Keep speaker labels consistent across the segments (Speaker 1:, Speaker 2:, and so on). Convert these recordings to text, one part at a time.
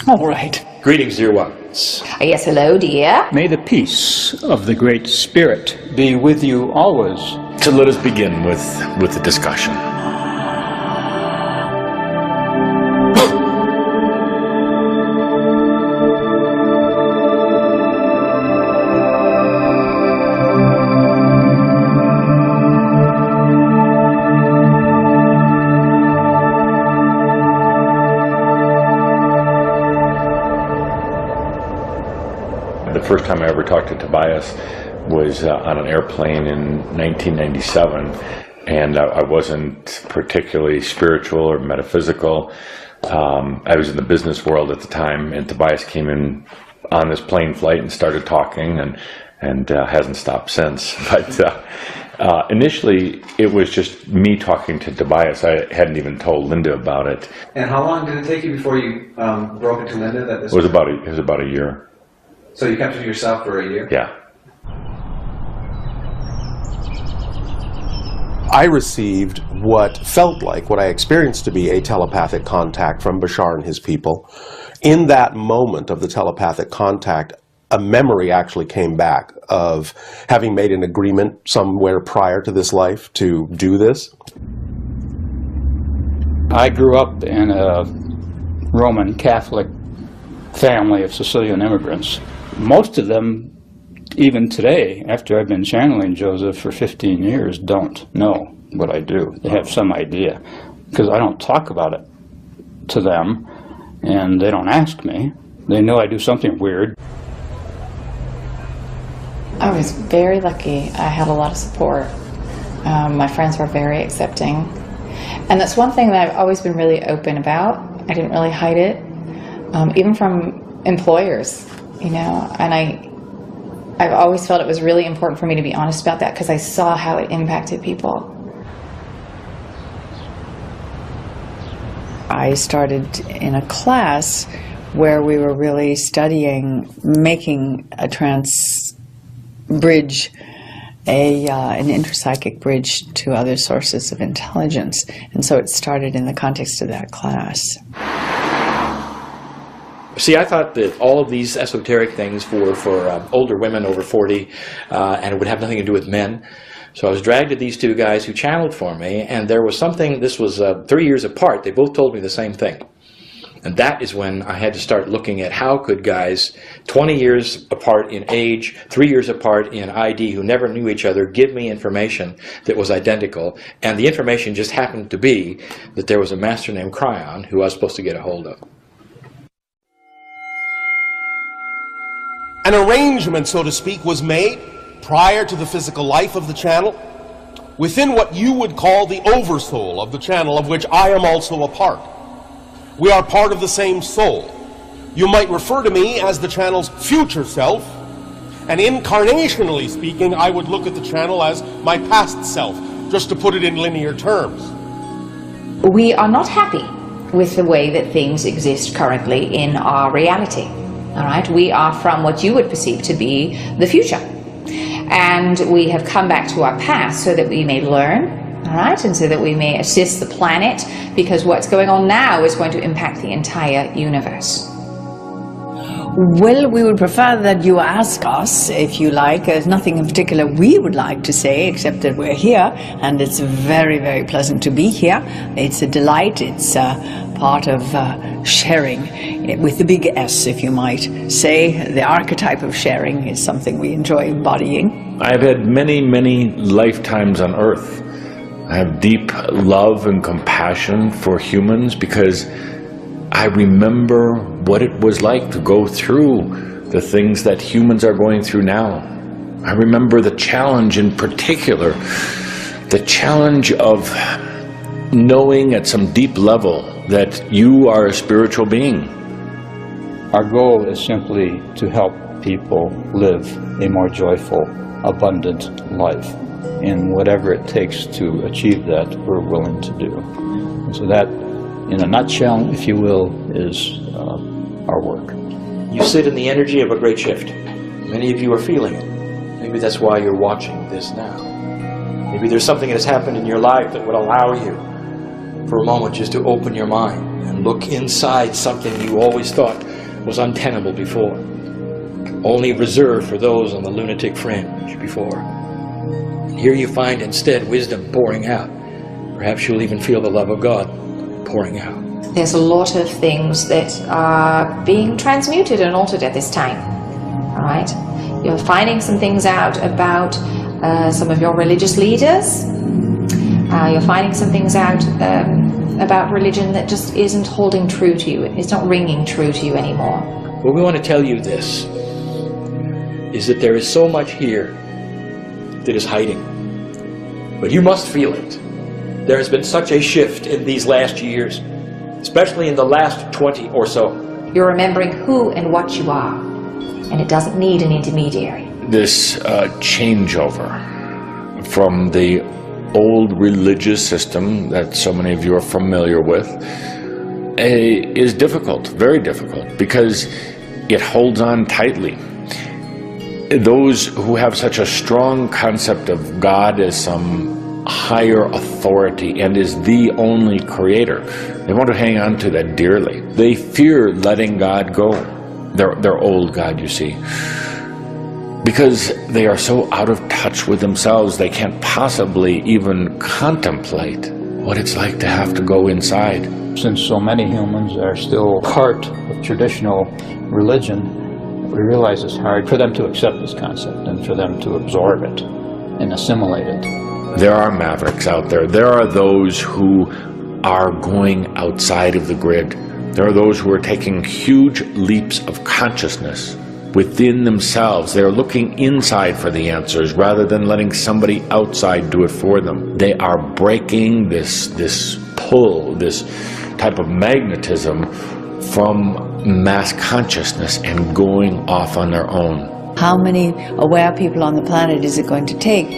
Speaker 1: All right.
Speaker 2: Greetings, dear ones.
Speaker 3: Yes, hello, dear.
Speaker 1: May the peace of the Great Spirit be with you always.
Speaker 2: So let us begin with the discussion. The first time I ever talked to Tobias was on an airplane in 1997, and I wasn't particularly spiritual or metaphysical. I was in the business world at the time, and Tobias came in on this plane flight and started talking, and hasn't stopped since. But initially, it was just me talking to Tobias. I hadn't even told Linda about it.
Speaker 4: And how long did it take you before you broke it to Linda that this
Speaker 2: It was about a year.
Speaker 4: So you kept it to yourself for a year?
Speaker 2: Yeah.
Speaker 5: I received what felt like, what I experienced to be a telepathic contact from Bashar and his people. In that moment of the telepathic contact, a memory actually came back of having made an agreement somewhere prior to this life to do this.
Speaker 1: I grew up in a Roman Catholic family of Sicilian immigrants. Most of them, even today, after I've been channeling Joseph for 15 years, don't know what I do. They have some idea, because I don't talk about it to them, and they don't ask me. They know I do something weird.
Speaker 6: I was very lucky. I had a lot of support. My friends were very accepting. And that's one thing that I've always been really open about. I didn't really hide it, even from employers. You know, and I've always felt it was really important for me to be honest about that because I saw how it impacted people.
Speaker 7: I started in a class where we were really studying making a bridge, an interpsychic bridge to other sources of intelligence, and so it started in the context of that class.
Speaker 8: See, I thought that all of these esoteric things were for older women over 40, and it would have nothing to do with men. So I was dragged to these two guys who channeled for me, and there was something, this was 3 years apart, they both told me the same thing. And that is when I had to start looking at how could guys 20 years apart in age, 3 years apart in ID, who never knew each other, give me information that was identical. And the information just happened to be that there was a master named Cryon who I was supposed to get a hold of.
Speaker 5: An arrangement, so to speak, was made prior to the physical life of the channel within what you would call the oversoul of the channel, of which I am also a part. We are part of the same soul. You might refer to me as the channel's future self, and incarnationally speaking, I would look at the channel as my past self, just to put it in linear terms.
Speaker 3: We are not happy with the way that things exist currently in our reality. All right, we are from what you would perceive to be the future, and we have come back to our past so that we may learn, all right, and so that we may assist the planet, because what's going on now is going to impact the entire universe.
Speaker 7: Well, we would prefer that you ask us, if you like. There's nothing in particular we would like to say, except that we're here, and it's very, very pleasant to be here. It's a delight. It's part of sharing, with the big S, if you might say. The archetype of sharing is something we enjoy embodying.
Speaker 2: I've had many, many lifetimes on Earth. I have deep love and compassion for humans because I remember what it was like to go through the things that humans are going through now. I remember the challenge in particular, the challenge of knowing at some deep level that you are a spiritual being.
Speaker 1: Our goal is simply to help people live a more joyful, abundant life. And whatever it takes to achieve that, we're willing to do. And so that, in a nutshell, if you will, is our work.
Speaker 8: You sit in the energy of a great shift. Many of you are feeling it. Maybe that's why you're watching this now. Maybe there's something that has happened in your life that would allow you for a moment just to open your mind and look inside something you always thought was untenable before, only reserved for those on the lunatic fringe before. Here you find instead wisdom pouring out. Perhaps you'll even feel the love of God pouring out.
Speaker 3: There's a lot of things that are being transmuted and altered at this time. All right? You're finding some things out about some of your religious leaders. You're finding some things out about religion that just isn't holding true to you. It's not ringing true to you anymore.
Speaker 8: Well, we want to tell you this, is that there is so much here that is hiding. But you must feel it. There has been such a shift in these last years, especially in the last 20 or so.
Speaker 3: You're remembering who and what you are, and it doesn't need an intermediary.
Speaker 2: This changeover from the old religious system that so many of you are familiar with is difficult, very difficult, because it holds on tightly. Those who have such a strong concept of God as some higher authority and is the only creator, they want to hang on to that dearly. They fear letting God go, their old God, you see, because they are so out of touch with themselves they can't possibly even contemplate what it's like to have to go inside.
Speaker 1: Since so many humans are still part of traditional religion, we realize it's hard for them to accept this concept and for them to absorb it and assimilate it.
Speaker 2: There are mavericks out there. There are those who are going outside of the grid. There are those who are taking huge leaps of consciousness within themselves. They're looking inside for the answers rather than letting somebody outside do it for them. They are breaking this pull, this type of magnetism from mass consciousness and going off on their own.
Speaker 7: How many aware people on the planet is it going to take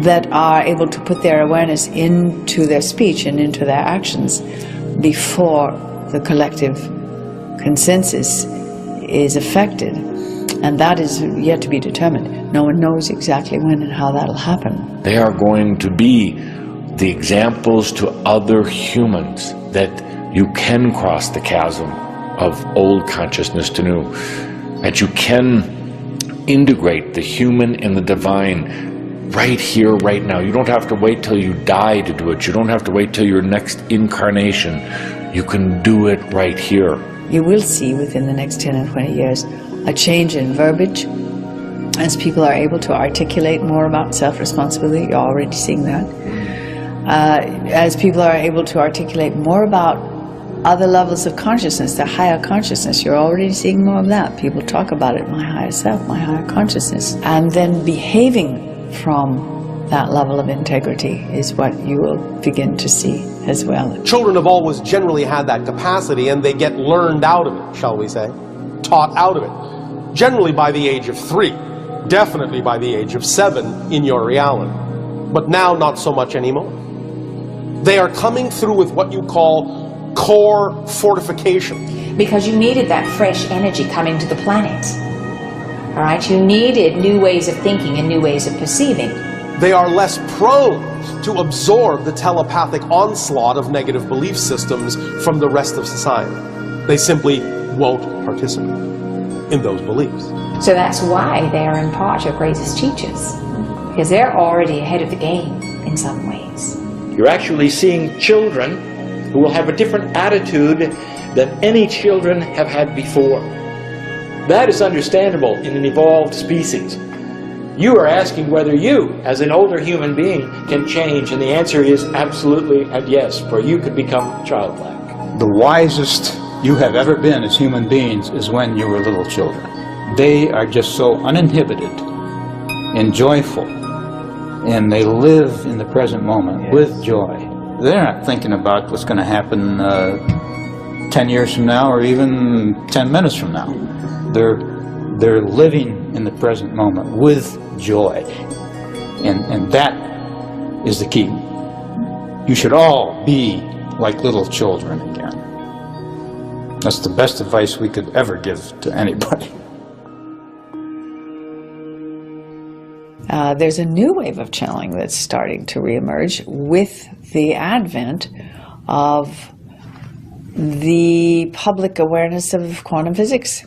Speaker 7: that are able to put their awareness into their speech and into their actions before the collective consensus is affected? And that is yet to be determined. No one knows exactly when and how that'll happen.
Speaker 2: They are going to be the examples to other humans that you can cross the chasm of old consciousness to new, that you can integrate the human and the divine right here, right now. You don't have to wait till you die to do it. You don't have to wait till your next incarnation. You can do it right here.
Speaker 7: You will see within the next 10 and 20 years a change in verbiage as people are able to articulate more about self-responsibility. You're already seeing that. As people are able to articulate more about other levels of consciousness, the higher consciousness, you're already seeing more of that. People talk about it, my higher self, my higher consciousness. And then behaving from that level of integrity is what you will begin to see as well.
Speaker 5: Children have always generally had that capacity, and they get learned out of it, shall we say, taught out of it. Generally by the age of 3, definitely by the age of 7 in your reality. But now not so much anymore. They are coming through with what you call core fortification.
Speaker 3: Because you needed that fresh energy coming to the planet. All right, you needed new ways of thinking and new ways of perceiving.
Speaker 5: They are less prone to absorb the telepathic onslaught of negative belief systems from the rest of society. They simply won't participate in those beliefs.
Speaker 3: So that's why they are in part your greatest teachers, because they're already ahead of the game in some ways.
Speaker 8: You're actually seeing children who will have a different attitude than any children have had before. That is understandable in an evolved species. You are asking whether you, as an older human being, can change, and the answer is absolutely and yes, for you could become childlike.
Speaker 1: The wisest you have ever been as human beings is when you were little children. They are just so uninhibited and joyful, and they live in the present moment with joy. They're not thinking about what's going to happen 10 years from now or even 10 minutes from now. They're living in the present moment with joy, and that is the key. You should all be like little children again. That's the best advice we could ever give to anybody.
Speaker 7: There's a new wave of channeling that's starting to reemerge with the advent of the public awareness of quantum physics.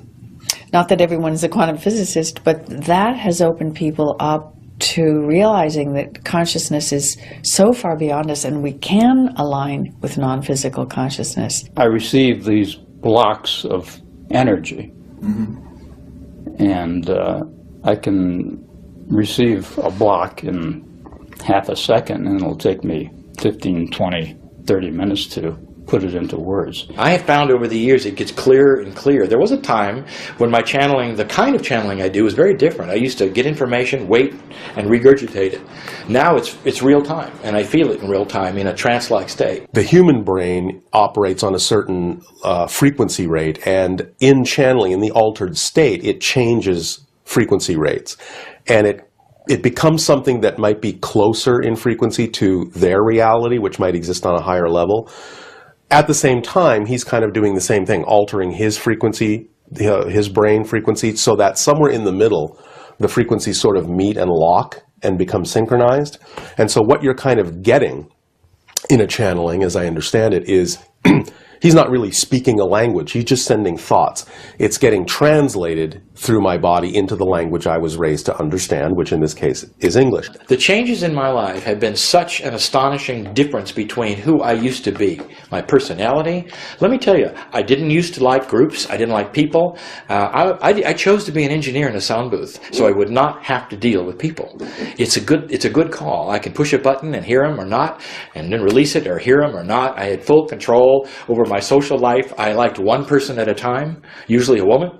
Speaker 7: Not that everyone's a quantum physicist, but that has opened people up to realizing that consciousness is so far beyond us and we can align with non-physical consciousness.
Speaker 1: I receive these blocks of energy, and I can receive a block in half a second, and it'll take me 15, 20, 30 minutes to put it into words.
Speaker 8: I have found over the years it gets clearer and clearer. There was a time when my channeling, the kind of channeling I do, was very different. I used to get information, wait, and regurgitate it. Now it's real time, and I feel it in real time in a trance-like state.
Speaker 5: The human brain operates on a certain frequency rate, and in channeling, in the altered state, it changes frequency rates. And it becomes something that might be closer in frequency to their reality, which might exist on a higher level. At the same time, he's kind of doing the same thing, altering his frequency, his brain frequency, so that somewhere in the middle, the frequencies sort of meet and lock and become synchronized. And so what you're kind of getting in a channeling, as I understand it, is he's not really speaking a language, he's just sending thoughts. It's getting translated through my body into the language I was raised to understand, which in this case is English.
Speaker 8: The changes in my life have been such an astonishing difference between who I used to be, my personality. Let me tell you, I didn't used to like groups, I didn't like people. I chose to be an engineer in a sound booth, so I would not have to deal with people. It's a good call. I can push a button and hear them or not, and then release it or hear them or not. I had full control over my social life. I liked one person at a time, usually a woman,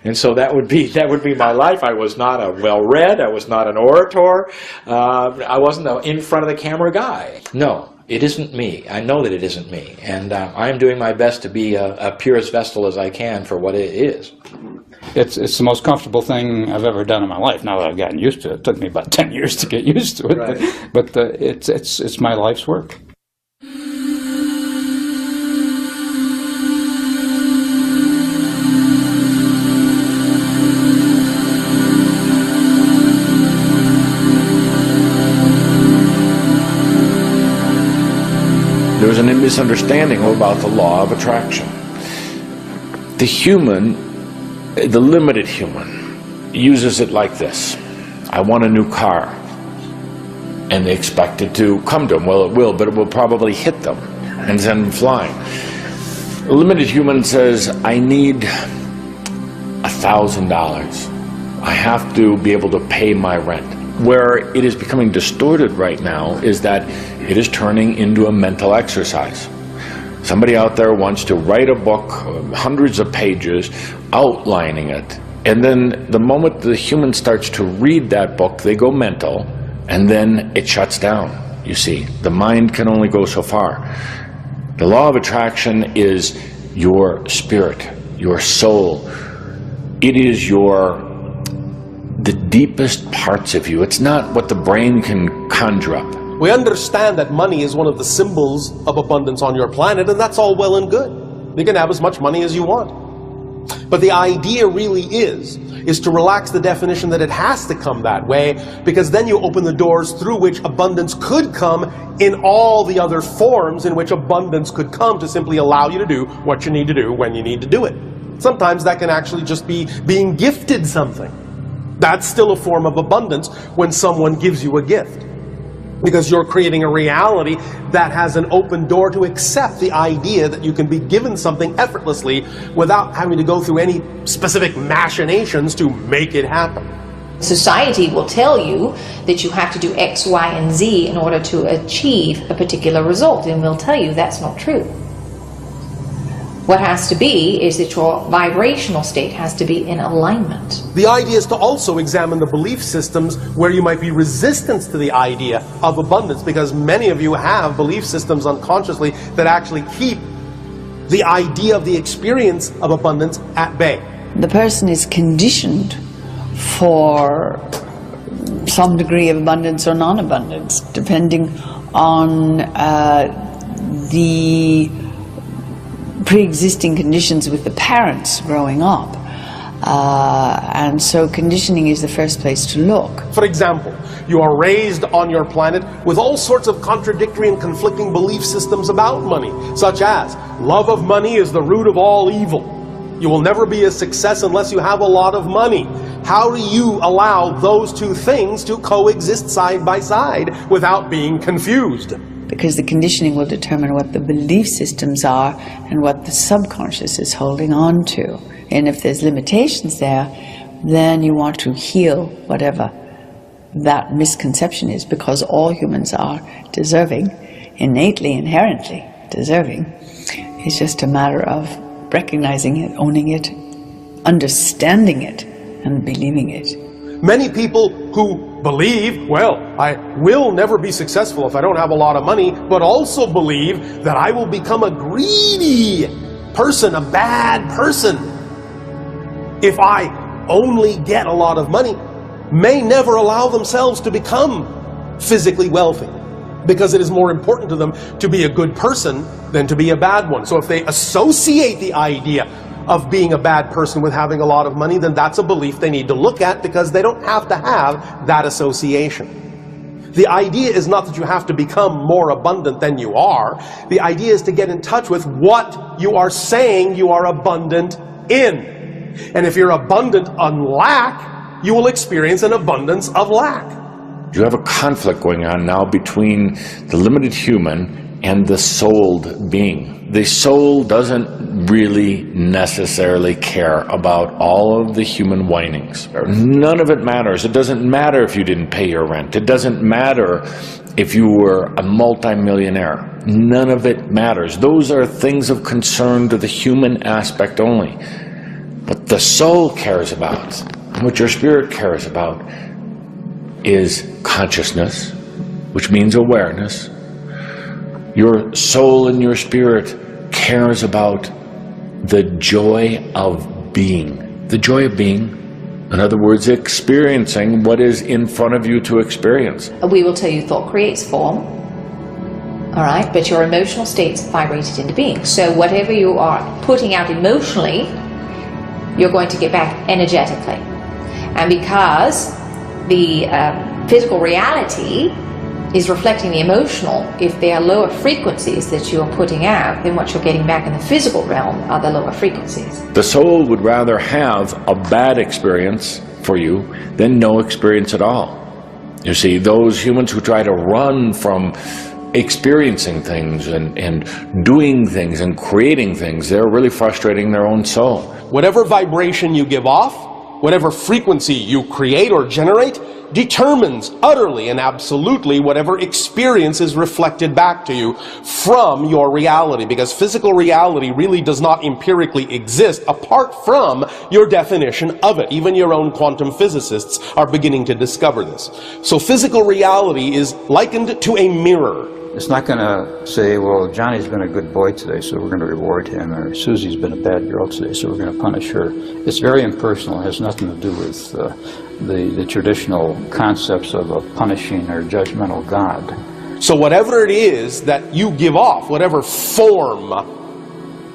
Speaker 8: and so that would be my life. I was not a well-read, I was not an orator, I wasn't an in front of the camera guy. No, it isn't me. I know that it isn't me, and I'm doing my best to be a purest vessel as I can for what it is.
Speaker 1: It's the most comfortable thing I've ever done in my life. Now that I've gotten used to it, it took me about 10 years to get used to it,
Speaker 4: Right.
Speaker 1: but it's my life's work.
Speaker 2: There's a misunderstanding about the law of attraction. The human, the limited human, uses it like this. I want a new car. And they expect it to come to them. Well, it will, but it will probably hit them and send them flying. The limited human says, I need $1,000. I have to be able to pay my rent. Where it is becoming distorted right now is that it is turning into a mental exercise. Somebody out there wants to write a book, hundreds of pages, outlining it. And then the moment the human starts to read that book, they go mental, and then it shuts down, you see. The mind can only go so far. The law of attraction is your spirit, your soul. It is the deepest parts of you. It's not what the brain can conjure up.
Speaker 5: We understand that money is one of the symbols of abundance on your planet, and that's all well and good. You can have as much money as you want. But the idea really is to relax the definition that it has to come that way, because then you open the doors through which abundance could come in all the other forms in which abundance could come to simply allow you to do what you need to do when you need to do it. Sometimes that can actually just be being gifted something. That's still a form of abundance when someone gives you a gift, because you're creating a reality that has an open door to accept the idea that you can be given something effortlessly without having to go through any specific machinations to make it happen.
Speaker 3: Society will tell you that you have to do X, Y, and Z in order to achieve a particular result, and we'll tell you that's not true. What has to be is that your vibrational state has to be in alignment.
Speaker 5: The idea is to also examine the belief systems where you might be resistant to the idea of abundance, because many of you have belief systems unconsciously that actually keep the idea of the experience of abundance at bay.
Speaker 7: The person is conditioned for some degree of abundance or non-abundance, depending on the pre-existing conditions with the parents growing up. And so conditioning is the first place to look.
Speaker 5: For example, you are raised on your planet with all sorts of contradictory and conflicting belief systems about money, such as love of money is the root of all evil. You will never be a success unless you have a lot of money. How do you allow those two things to coexist side by side without being confused?
Speaker 7: Because the conditioning will determine what the belief systems are and what the subconscious is holding on to. And if there's limitations there, then you want to heal whatever that misconception is, because all humans are deserving, innately, inherently deserving. It's just a matter of recognizing it, owning it, understanding it, and believing it.
Speaker 5: Many people who believe, well, I will never be successful if I don't have a lot of money, but also believe that I will become a greedy person, a bad person, if I only get a lot of money, may never allow themselves to become physically wealthy, because it is more important to them to be a good person than to be a bad one. So if they associate the idea of being a bad person with having a lot of money, then that's a belief they need to look at, because they don't have to have that association. The idea is not that you have to become more abundant than you are. The idea is to get in touch with what you are saying you are abundant in. And if you're abundant on lack, you will experience an abundance of lack.
Speaker 2: You have a conflict going on now between the limited human and the souled being. The soul doesn't really necessarily care about all of the human whinings. None of it matters. It doesn't matter if you didn't pay your rent. It doesn't matter if you were a multimillionaire. None of it matters. Those are things of concern to the human aspect only. What the soul cares about, what your spirit cares about, is consciousness, which means awareness. Your soul and your spirit cares about the joy of being. The joy of being, in other words, experiencing what is in front of you to experience.
Speaker 3: We will tell you thought creates form, all right, but your emotional state's vibrated into being. So whatever you are putting out emotionally, you're going to get back energetically. And because the physical reality is reflecting the emotional, if there are lower frequencies that you're putting out, then what you're getting back in the physical realm are the lower frequencies.
Speaker 2: The soul would rather have a bad experience for you than no experience at all. You see, those humans who try to run from experiencing things and doing things and creating things, they're really frustrating their own soul.
Speaker 5: Whatever vibration you give off, whatever frequency you create or generate, determines utterly and absolutely whatever experience is reflected back to you from your reality, because physical reality really does not empirically exist apart from your definition of it. Even your own quantum physicists are beginning to discover this. So physical reality is likened to a mirror.
Speaker 1: It's not going to say, well, Johnny's been a good boy today, so we're going to reward him, or Susie's been a bad girl today, so we're going to punish her. It's very impersonal. It has nothing to do with the traditional concepts of a punishing or judgmental God.
Speaker 5: So whatever it is that you give off, whatever form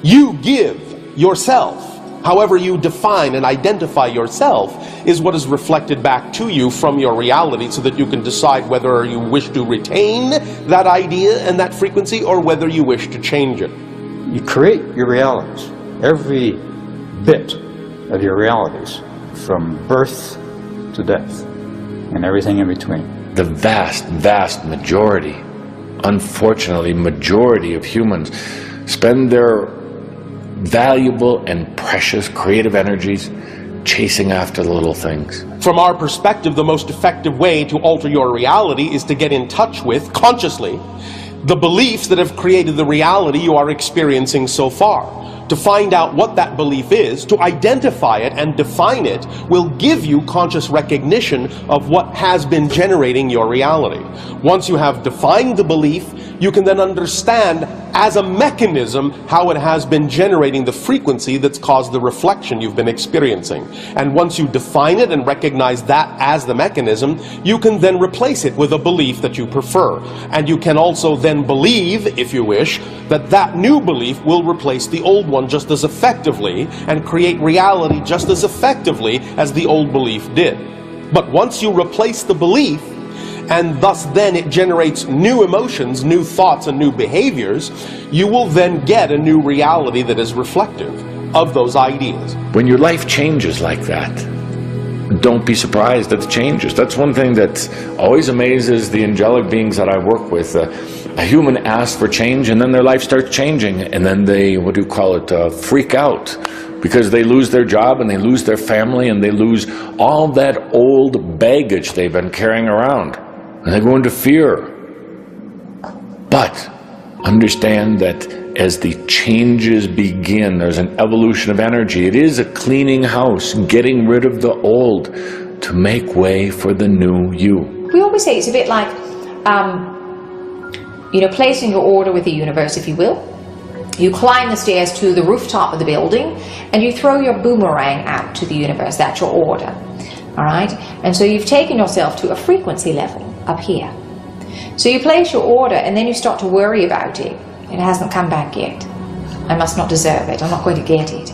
Speaker 5: you give yourself, however you define and identify yourself, is what is reflected back to you from your reality, so that you can decide whether you wish to retain that idea and that frequency, or whether you wish to change it.
Speaker 1: You create your realities, every bit of your realities, from birth to death, and everything in between.
Speaker 2: The vast majority, unfortunately, majority of humans spend their valuable and precious creative energies chasing after the little things.
Speaker 5: From our perspective, the most effective way to alter your reality is to get in touch with, consciously, the beliefs that have created the reality you are experiencing so far. To find out what that belief is, to identify it and define it, will give you conscious recognition of what has been generating your reality. Once you have defined the belief, you can then understand as a mechanism how it has been generating the frequency that's caused the reflection you've been experiencing. And once you define it and recognize that as the mechanism, you can then replace it with a belief that you prefer. And you can also then believe, if you wish, that that new belief will replace the old one just as effectively and create reality just as effectively as the old belief did. But once you replace the belief, and thus then it generates new emotions, new thoughts, and new behaviors, you will then get a new reality that is reflective of those ideas.
Speaker 2: When your life changes like that, don't be surprised at the changes. That's one thing that always amazes the angelic beings that I work with. A human asks for change, and then their life starts changing, and then they, what do you call it, freak out. Because they lose their job, and they lose their family, and they lose all that old baggage they've been carrying around. And they go into fear. But understand that as the changes begin, there's an evolution of energy. It is a cleaning house, getting rid of the old to make way for the new you.
Speaker 3: We always say it's a bit like, you know, placing your order with the universe, if you will. You climb the stairs to the rooftop of the building and you throw your boomerang out to the universe. That's your order. All right? And so you've taken yourself to a frequency level up here. So you place your order and then you start to worry about it. It hasn't come back yet. I must not deserve it. I'm not going to get it.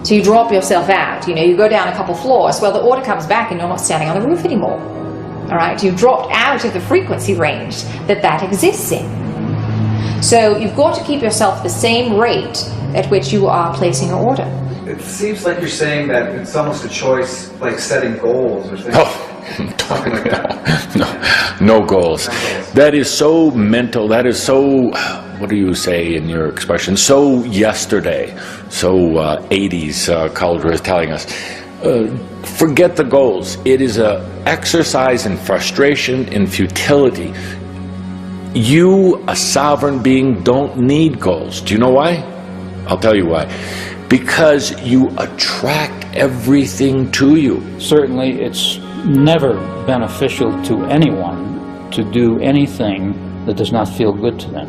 Speaker 3: So you drop yourself out. You know, you go down a couple floors. Well, the order comes back and you're not standing on the roof anymore. All right? You've dropped out of the frequency range that exists in. So you've got to keep yourself the same rate at which you are placing your order.
Speaker 4: It seems like you're saying that it's almost a choice, like setting goals or things. Something like that.
Speaker 2: No goals. That is so mental. That is so, what do you say in your expression? So yesterday. So 80s, college was telling us. Forget the goals. It is an exercise in frustration, in futility. You, a sovereign being, don't need goals. Do you know why? I'll tell you why. Because you attract everything to you.
Speaker 1: Certainly, it's never beneficial to anyone to do anything that does not feel good to them.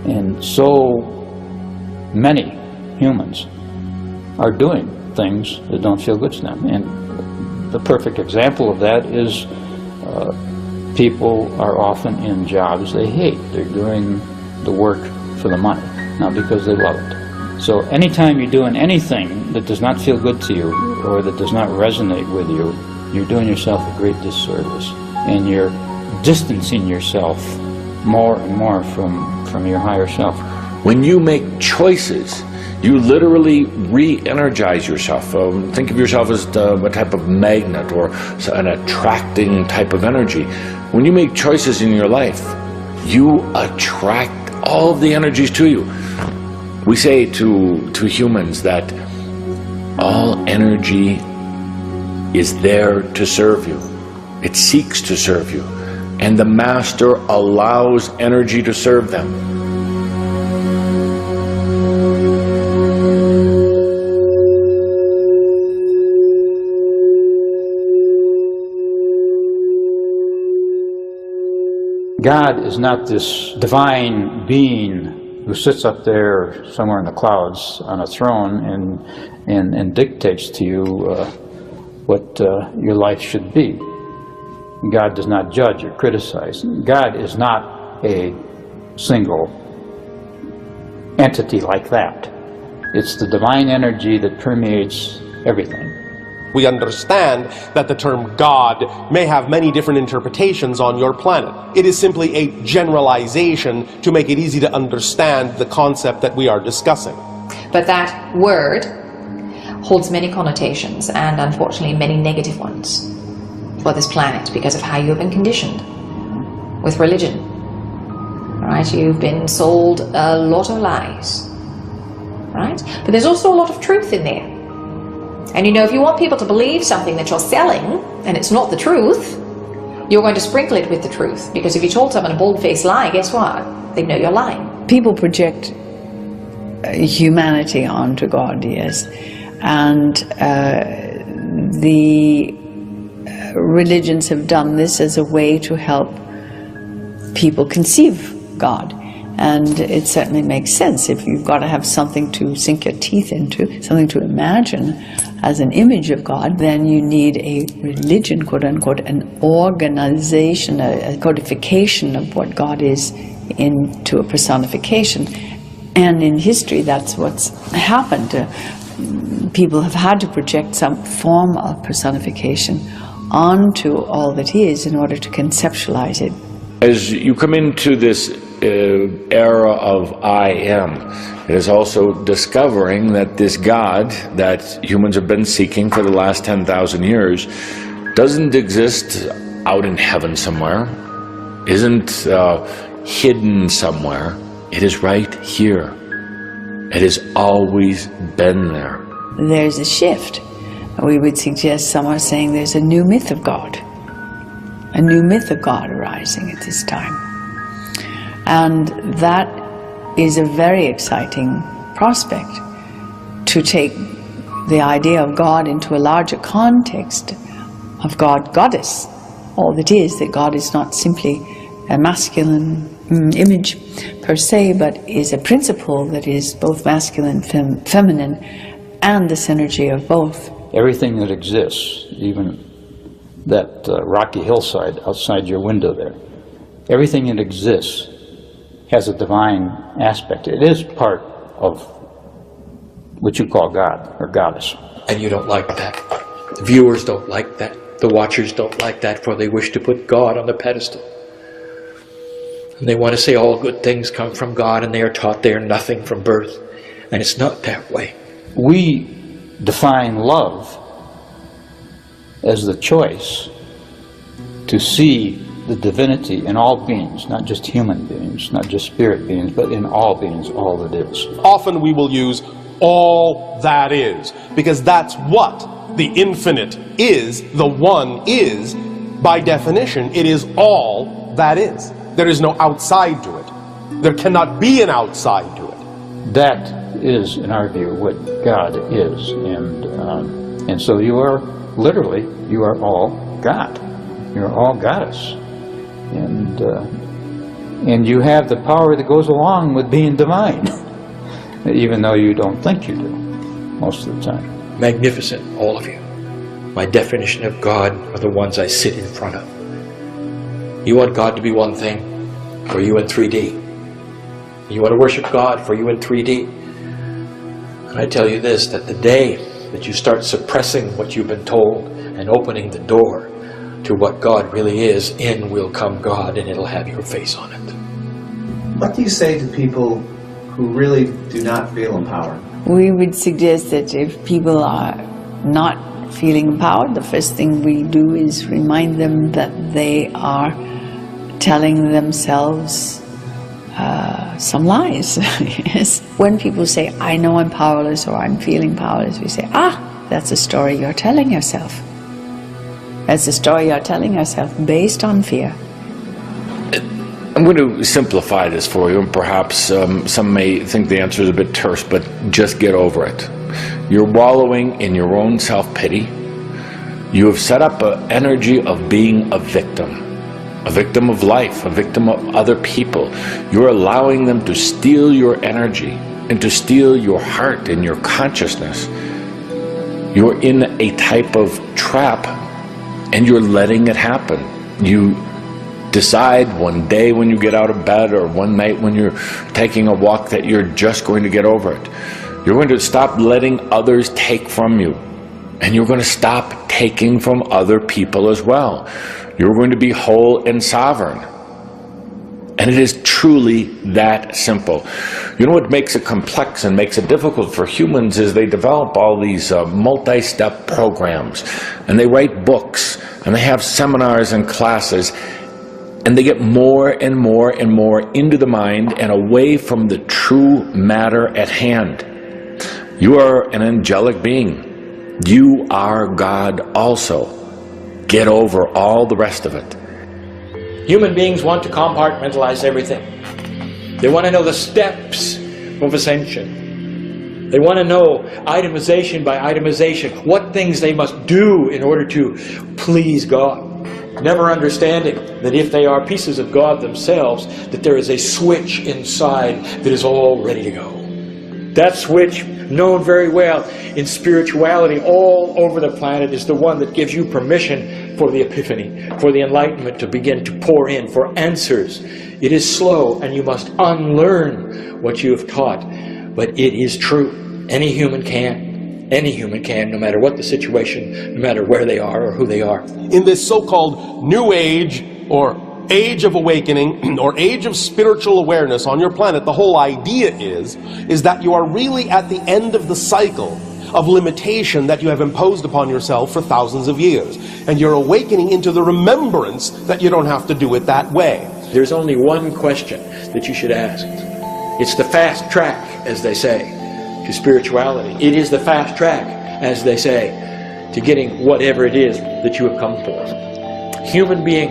Speaker 1: And so many humans are doing things that don't feel good to them. And the perfect example of that is people are often in jobs they hate. They're doing the work for the money, not because they love it. So anytime you're doing anything that does not feel good to you or that does not resonate with you, you're doing yourself a great disservice. And you're distancing yourself more and more from your higher self.
Speaker 2: When you make choices, you literally re-energize yourself. Think of yourself as a type of magnet or an attracting type of energy. When you make choices in your life, you attract all of the energies to you. We say to humans that all energy is there to serve you. It seeks to serve you. And the Master allows energy to serve them.
Speaker 1: God is not this divine being who sits up there somewhere in the clouds on a throne and dictates to you what your life should be. God does not judge or criticize. God is not a single entity like that. It's the divine energy that permeates everything.
Speaker 5: We understand that the term God may have many different interpretations on your planet. It is simply a generalization to make it easy to understand the concept that we are discussing.
Speaker 3: But that word holds many connotations and unfortunately many negative ones for this planet because of how you have been conditioned with religion. Right? You've been sold a lot of lies. Right? But there's also a lot of truth in there. And you know, if you want people to believe something that you're selling, and it's not the truth, you're going to sprinkle it with the truth. Because if you told someone a bold-faced lie, guess what? They'd know you're lying.
Speaker 7: People project humanity onto God, yes. And the religions have done this as a way to help people conceive God. And it certainly makes sense. If you've got to have something to sink your teeth into, something to imagine as an image of God, then you need a religion, quote unquote, an organization, a codification of what God is into a personification. And in history, that's what's happened. People have had to project some form of personification onto all that is in order to conceptualize it.
Speaker 2: As you come into this era of I am, it is also discovering that this God that humans have been seeking for the last 10,000 years doesn't exist out in heaven somewhere, isn't hidden somewhere. It is right here. It has always been there.
Speaker 7: There's a shift. We would suggest some are saying there's a new myth of God. A new myth of God arising at this time. And that is a very exciting prospect, to take the idea of God into a larger context of God, goddess. All that is, that God is not simply a masculine image per se, but is a principle that is both masculine, feminine, and the synergy of both.
Speaker 1: Everything that exists, even that rocky hillside outside your window there, everything that exists has a divine aspect. It is part of what you call God or goddess.
Speaker 8: And you don't like that. The viewers don't like that. The watchers don't like that, for they wish to put God on the pedestal. And they want to say all good things come from God, and they are taught they are nothing from birth. And it's not that way.
Speaker 1: We define love as the choice to see the divinity in all beings, not just human beings, not just spirit beings, but in all beings, all that is.
Speaker 5: Often we will use all that is, because that's what the infinite is, the one is. By definition, it is all that is. There is no outside to it. There cannot be an outside to it.
Speaker 1: That is, in our view, what God is. And so you are, literally, you are all God. You're all goddess. And you have the power that goes along with being divine, even though you don't think you do, most of the time.
Speaker 8: Magnificent, all of you. My definition of God are the ones I sit in front of. You want God to be one thing, for you in 3D. You want to worship God, for you in 3D. And I tell you this, that the day that you start suppressing what you've been told and opening the door to what God really is, in will come God, and it'll have your face on it.
Speaker 4: What do you say to people who really do not feel empowered?
Speaker 7: We would suggest that if people are not feeling empowered, the first thing we do is remind them that they are telling themselves some lies. Yes. When people say, I know I'm powerless, or I'm feeling powerless, we say, that's a story you're telling yourself. That's a story you're telling yourself based on fear.
Speaker 2: I'm going to simplify this for you, and perhaps some may think the answer is a bit terse, but just get over it. You're wallowing in your own self-pity. You have set up an energy of being a victim of life, a victim of other people. You're allowing them to steal your energy and to steal your heart and your consciousness. You're in a type of trap, and you're letting it happen. You decide one day when you get out of bed, or one night when you're taking a walk, that you're just going to get over it. You're going to stop letting others take from you, and you're going to stop taking from other people as well. You're going to be whole and sovereign. And it is truly that simple. You know what makes it complex and makes it difficult for humans is they develop all these multi-step programs, and they write books, and they have seminars and classes, and they get more and more and more into the mind and away from the true matter at hand. You are an angelic being. You are God also. Get over all the rest of it.
Speaker 8: Human beings want to compartmentalize everything. They want to know the steps of ascension. They want to know itemization by itemization, what things they must do in order to please God. never understanding that if they are pieces of God themselves, that there is a switch inside that is all ready to go. That switch, known very well in spirituality all over the planet, is the one that gives you permission for the epiphany, for the enlightenment to begin to pour in, for answers. It is slow, and you must unlearn what you have taught, but it is true. Any human can. Any human can, no matter what the situation, no matter where they are or who they are.
Speaker 5: In this so-called New Age, or Age of Awakening, or Age of Spiritual Awareness on your planet, the whole idea is that you are really at the end of the cycle of limitation that you have imposed upon yourself for thousands of years. And you're awakening into the remembrance that you don't have to do it that way.
Speaker 8: There's only one question that you should ask. It's the fast track, as they say, to spirituality. It is the fast track, as they say, to getting whatever it is that you have come for. Human being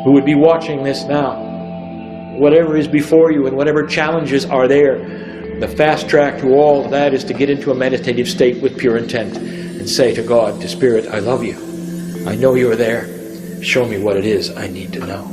Speaker 8: who would be watching this now, whatever is before you and whatever challenges are there, the fast track to all of that is to get into a meditative state with pure intent and say to God, to Spirit, I love you. I know you're there. Show me what it is I need to know.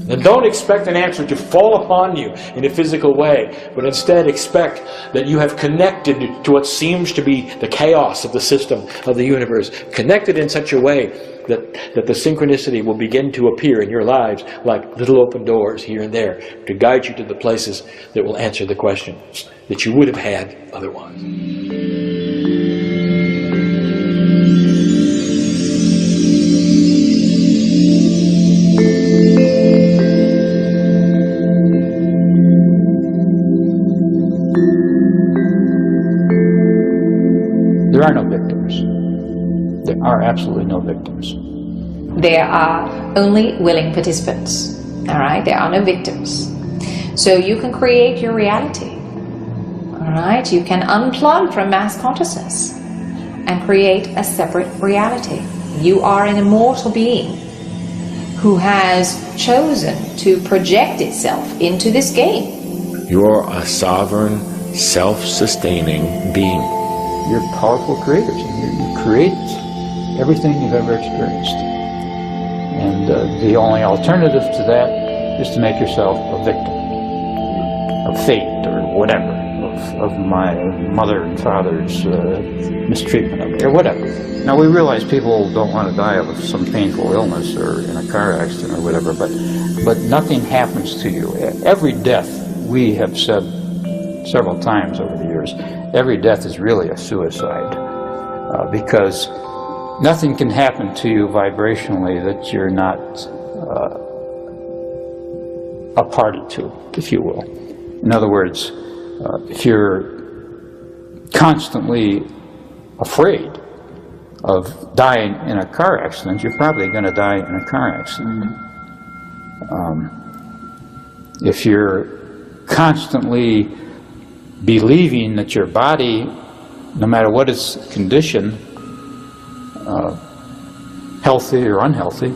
Speaker 8: And don't expect an answer to fall upon you in a physical way, but instead expect that you have connected to what seems to be the chaos of the system of the universe, connected in such a way that the synchronicity will begin to appear in your lives like little open doors here and there to guide you to the places that will answer the questions that you would have had otherwise.
Speaker 1: There are no victims. There are absolutely no victims.
Speaker 3: There are only willing participants. All right? There are no victims. So you can create your reality. All right? You can unplug from mass consciousness and create a separate reality. You are an immortal being who has chosen to project itself into this game.
Speaker 2: You're a sovereign, self-sustaining being.
Speaker 1: You're powerful creators, and you create everything you've ever experienced. And the only alternative to that is to make yourself a victim of fate or whatever, of my mother and father's mistreatment of me, or whatever. Now, we realize people don't want to die of some painful illness or in a car accident or whatever, but nothing happens to you. Every death, we have said several times over the years, every death is really a suicide, because nothing can happen to you vibrationally that you're not a party to, if you will. In other words, if you're constantly afraid of dying in a car accident, you're probably going to die in a car accident. If you're constantly believing that your body, no matter what its condition, healthy or unhealthy,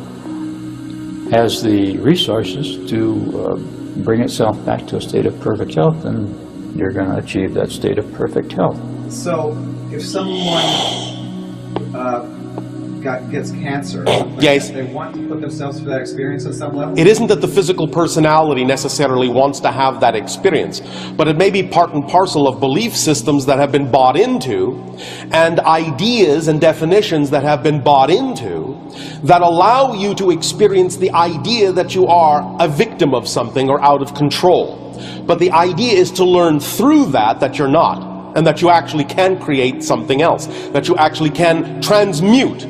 Speaker 1: has the resources to bring itself back to a state of perfect health, then you're going to achieve that state of perfect health.
Speaker 4: So, if someone gets cancer,
Speaker 5: Yes.
Speaker 4: they want to put themselves through that experience at some level?
Speaker 5: It isn't that the physical personality necessarily wants to have that experience, but it may be part and parcel of belief systems that have been bought into, and ideas and definitions that have been bought into, that allow you to experience the idea that you are a victim of something or out of control. But the idea is to learn through that you're not, and that you actually can create something else, that you actually can transmute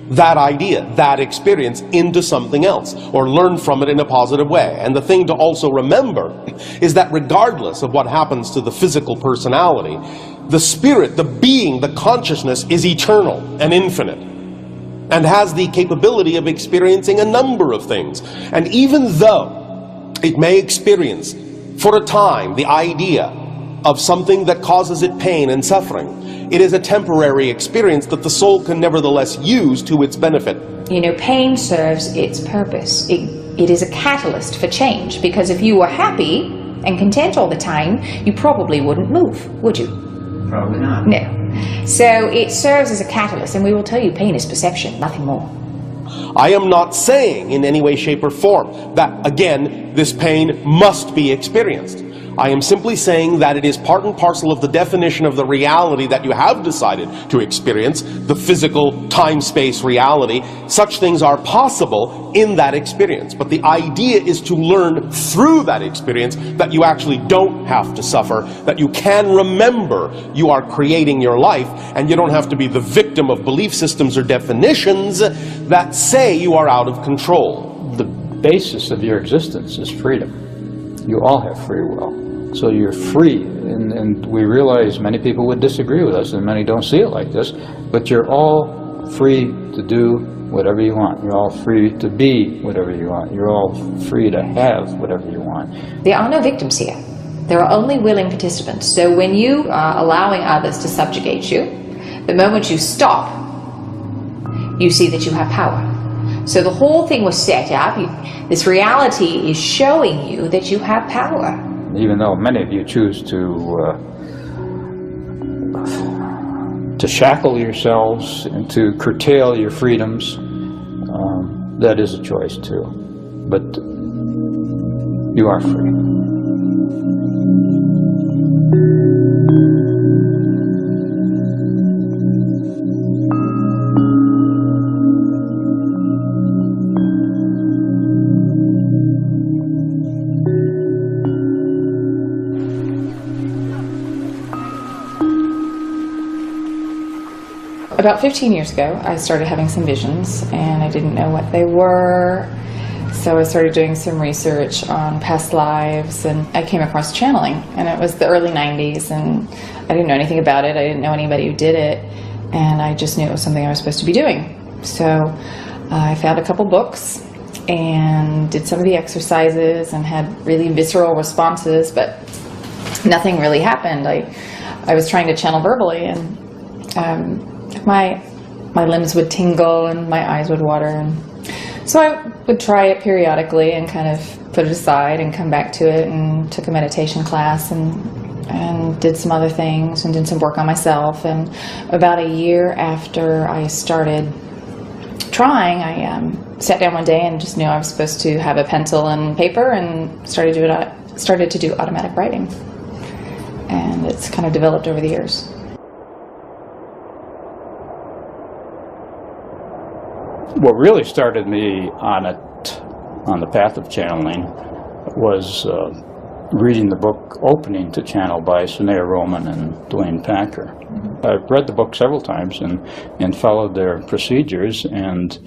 Speaker 5: that idea, that experience, into something else, or learn from it in a positive way. And the thing to also remember is that regardless of what happens to the physical personality, the spirit, the being, the consciousness is eternal and infinite, and has the capability of experiencing a number of things. And even though it may experience for a time the idea of something that causes it pain and suffering, it is a temporary experience that the soul can nevertheless use to its benefit.
Speaker 3: You know, pain serves its purpose. It is a catalyst for change, because if you were happy and content all the time, you probably wouldn't move, would you?
Speaker 4: Probably not.
Speaker 3: No. So it serves as a catalyst, and we will tell you pain is perception, nothing more.
Speaker 5: I am not saying in any way, shape, or form that, again, this pain must be experienced. I am simply saying that it is part and parcel of the definition of the reality that you have decided to experience, the physical time-space reality. Such things are possible in that experience. But the idea is to learn through that experience that you actually don't have to suffer, that you can remember you are creating your life, and you don't have to be the victim of belief systems or definitions that say you are out of control.
Speaker 1: The basis of your existence is freedom. You all have free will. So you're free, and we realize many people would disagree with us, and many don't see it like this, but you're all free to do whatever you want. You're all free to be whatever you want. You're all free to have whatever you want.
Speaker 3: There are no victims here. There are only willing participants. So when you are allowing others to subjugate you, the moment you stop, you see that you have power. So the whole thing was set up. This reality is showing you that you have power.
Speaker 1: Even though many of you choose to shackle yourselves and to curtail your freedoms, that is a choice too. But you are free.
Speaker 6: About 15 years ago, I started having some visions, and I didn't know what they were. So I started doing some research on past lives, and I came across channeling, and it was the early 90s, and I didn't know anything about it. I didn't know anybody who did it, and I just knew it was something I was supposed to be doing. So I found a couple books and did some of the exercises and had really visceral responses, but nothing really happened. I was trying to channel verbally, and my limbs would tingle and my eyes would water, and so I would try it periodically and kind of put it aside and come back to it, and took a meditation class and did some other things and did some work on myself. And about a year after I started trying, I sat down one day and just knew I was supposed to have a pencil and paper, and started to do automatic writing, and it's kind of developed over the years.
Speaker 1: What really started me on the path of channeling was reading the book Opening to Channel by Sunea Roman and Dwayne Packer. I've read the book several times and followed their procedures, and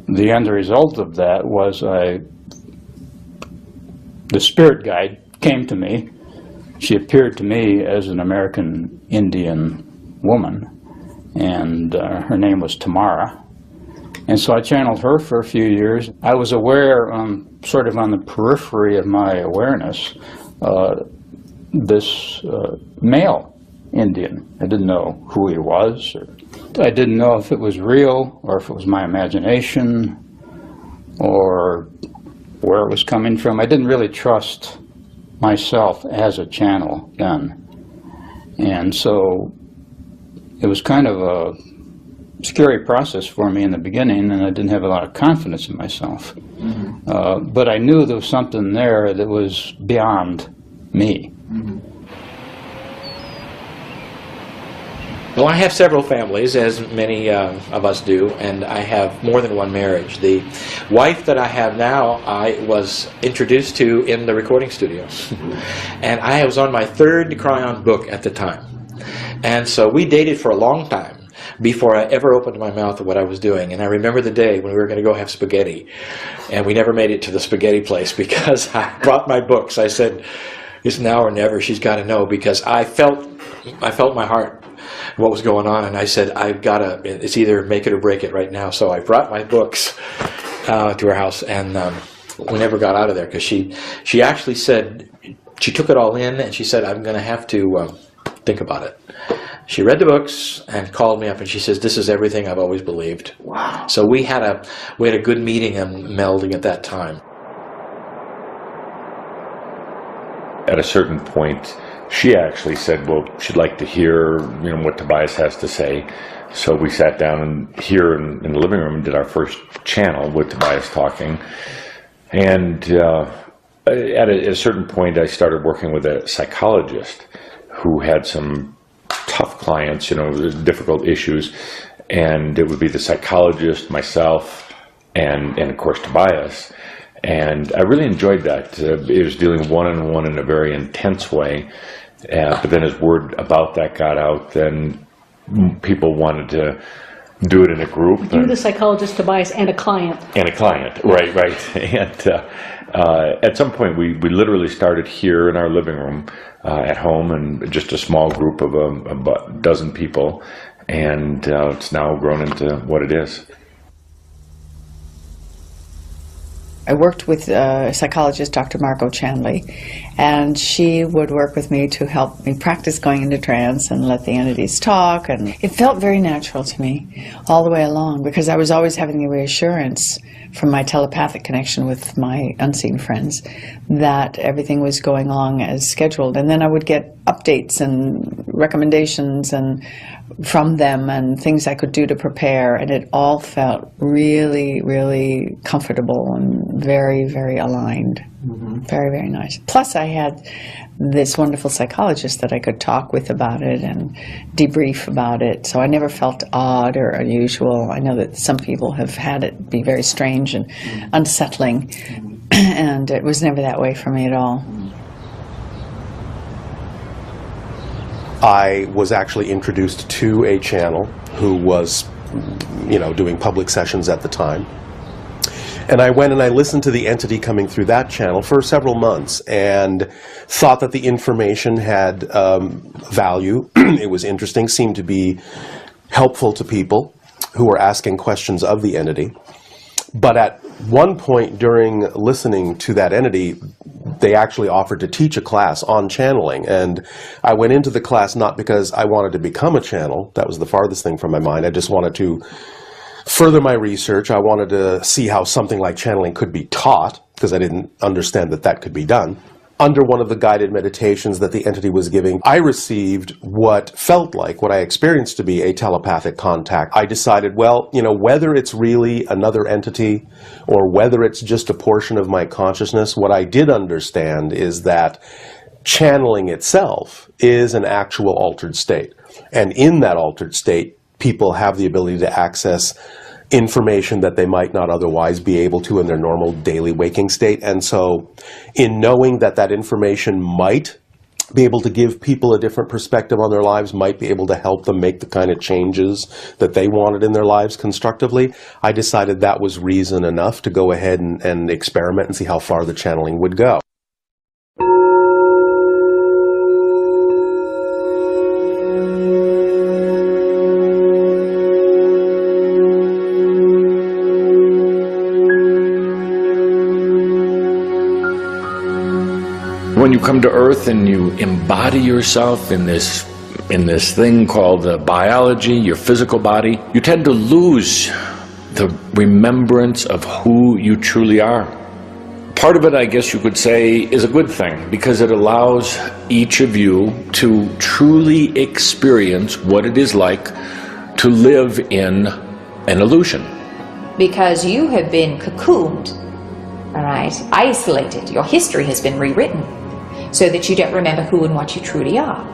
Speaker 1: the end result of that was the spirit guide came to me. She appeared to me as an American Indian woman, and her name was Tamara. And so I channeled her for a few years. I was aware, sort of on the periphery of my awareness, this male Indian. I didn't know who he was. I didn't know if it was real or if it was my imagination or where it was coming from. I didn't really trust myself as a channel then. And so it was kind of a scary process for me in the beginning, and I didn't have a lot of confidence in myself. Mm-hmm. But I knew there was something there that was beyond me.
Speaker 8: Mm-hmm. Well, I have several families, as many of us do, and I have more than one marriage. The wife that I have now, I was introduced to in the recording studio. And I was on my third Cryon book at the time. And so we dated for a long time before I ever opened my mouth of what I was doing. And I remember the day when we were going to go have spaghetti, and we never made it to the spaghetti place because I brought my books. I said, it's now or never, she's got to know, because I felt my heart, what was going on, and I said, I've got to, it's either make it or break it right now. So I brought my books to her house, and we never got out of there, because she actually said, she took it all in, and she said, I'm going to have to think about it. She read the books and called me up, and she says, this is everything I've always believed. Wow. So we had a good meeting and melding at that time.
Speaker 2: At a certain point, she actually said, well, she'd like to hear, what Tobias has to say. So we sat down here in the living room and did our first channel with Tobias talking. And at a certain point, I started working with a psychologist who had some tough clients, difficult issues. And it would be the psychologist, myself, and of course Tobias. And I really enjoyed that. It was dealing one-on-one in a very intense way. But then as word about that got out, then people wanted to do it in a group.
Speaker 9: You, the psychologist, Tobias, and a client.
Speaker 2: And a client, right. And at some point, we literally started here in our living room at home, and just a small group of about a dozen people. And it's now grown into what it is.
Speaker 7: I worked with a psychologist, Dr. Margot Chandley, and she would work with me to help me practice going into trance and let the entities talk, and it felt very natural to me all the way along, because I was always having the reassurance from my telepathic connection with my unseen friends that everything was going along as scheduled. And then I would get updates and recommendations from them and things I could do to prepare, and it all felt really, really comfortable and very, very aligned. Very, very nice. Plus I had this wonderful psychologist that I could talk with about it and debrief about it, so I never felt odd or unusual. I know that some people have had it be very strange and unsettling, and it was never that way for me at all.
Speaker 5: I was actually introduced to a channel who was, doing public sessions at the time. And I went and I listened to the entity coming through that channel for several months and thought that the information had value. It was interesting, seemed to be helpful to people who were asking questions of the entity. But at one point during listening to that entity, they actually offered to teach a class on channeling. And I went into the class not because I wanted to become a channel. That was the farthest thing from my mind. I just wanted to further my research. I wanted to see how something like channeling could be taught, because I didn't understand that that could be done. Under one of the guided meditations that the entity was giving, I received what felt like, what I experienced to be a telepathic contact. I decided, well, whether it's really another entity or whether it's just a portion of my consciousness, what I did understand is that channeling itself is an actual altered state. And in that altered state, people have the ability to access information that they might not otherwise be able to in their normal daily waking state. And so in knowing that that information might be able to give people a different perspective on their lives, might be able to help them make the kind of changes that they wanted in their lives constructively, I decided that was reason enough to go ahead and experiment and see how far the channeling would go.
Speaker 2: When you come to Earth and you embody yourself in this thing called biology, your physical body, you tend to lose the remembrance of who you truly are. Part of it, I guess you could say, is a good thing, because it allows each of you to truly experience what it is like to live in an illusion.
Speaker 3: Because you have been cocooned, all right, isolated. Your history has been rewritten so that you don't remember who and what you truly are.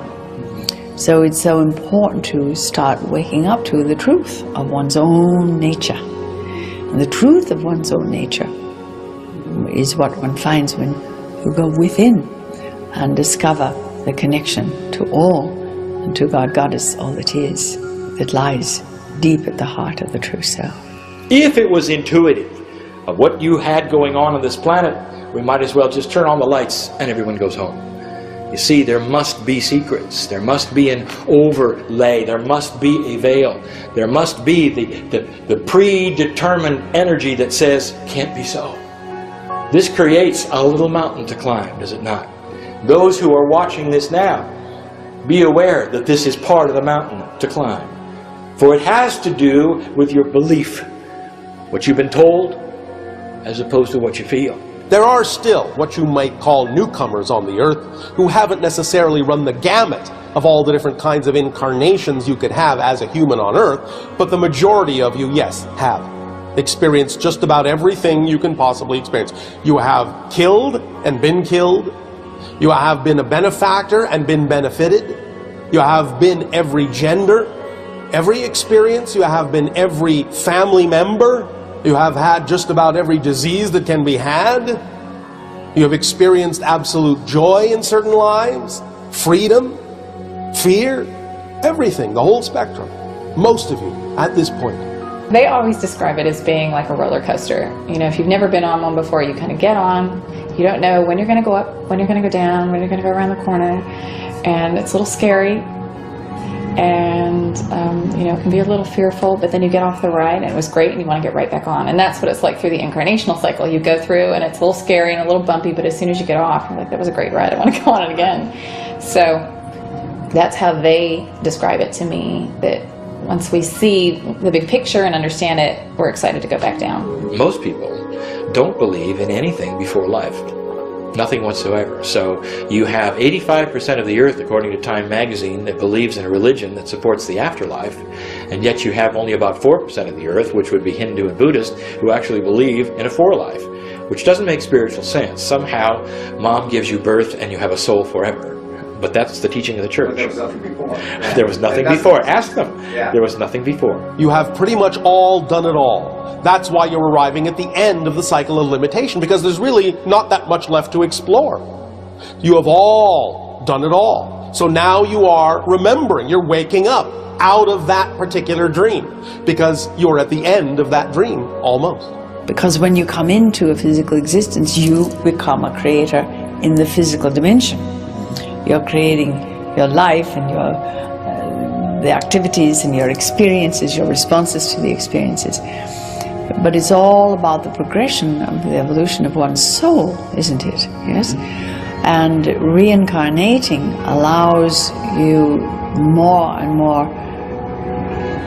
Speaker 7: So it's so important to start waking up to the truth of one's own nature. And the truth of one's own nature is what one finds when you go within and discover the connection to all and to God. God is all that is, that lies deep at the heart of the true self.
Speaker 8: If it was intuitive of what you had going on this planet, we might as well just turn on the lights and everyone goes home. You see, there must be secrets. There must be an overlay. There must be a veil. There must be the predetermined energy that says, can't be so. This creates a little mountain to climb, does it not? Those who are watching this now, be aware that this is part of the mountain to climb. For it has to do with your belief, what you've been told, as opposed to what you feel.
Speaker 5: There are still what you might call newcomers on the earth who haven't necessarily run the gamut of all the different kinds of incarnations you could have as a human on earth, but the majority of you, yes, have experienced just about everything you can possibly experience. You have killed and been killed. You have been a benefactor and been benefited. You have been every gender, every experience. You have been every family member. You have had just about every disease that can be had. You have experienced absolute joy in certain lives, freedom, fear, everything, the whole spectrum. Most of you at this point.
Speaker 6: They always describe it as being like a roller coaster. You know, if you've never been on one before, you kind of get on. You don't know when you're going to go up, when you're going to go down, when you're going to go around the corner. And it's a little scary. And, you know, it can be a little fearful, but then you get off the ride and it was great and you want to get right back on. And that's what it's like through the incarnational cycle. You go through and it's a little scary and a little bumpy, but as soon as you get off, you're like, that was a great ride. I want to go on it again. So that's how they describe it to me, that once we see the big picture and understand it, we're excited to go back down.
Speaker 8: Most people don't believe in anything before life. Nothing whatsoever. So you have 85% of the earth, according to Time magazine, that believes in a religion that supports the afterlife, and yet you have only about 4% of the earth, which would be Hindu and Buddhist, who actually believe in a forelife, which doesn't make spiritual sense. Somehow, mom gives you birth and you have a soul forever. But that's the teaching of the church.
Speaker 4: But there was nothing before.
Speaker 8: There was nothing before. Ask them.
Speaker 4: Yeah.
Speaker 8: There was nothing before.
Speaker 5: You have pretty much all done it all. That's why you're arriving at the end of the cycle of limitation, because there's really not that much left to explore. You have all done it all. So now you are remembering, you're waking up out of that particular dream, because you're at the end of that dream, almost.
Speaker 7: Because when you come into a physical existence, you become a creator in the physical dimension. You're creating your life and your the activities and your experiences, your responses to the experiences. But it's all about the progression of the evolution of one's soul, isn't it? Yes? And reincarnating allows you more and more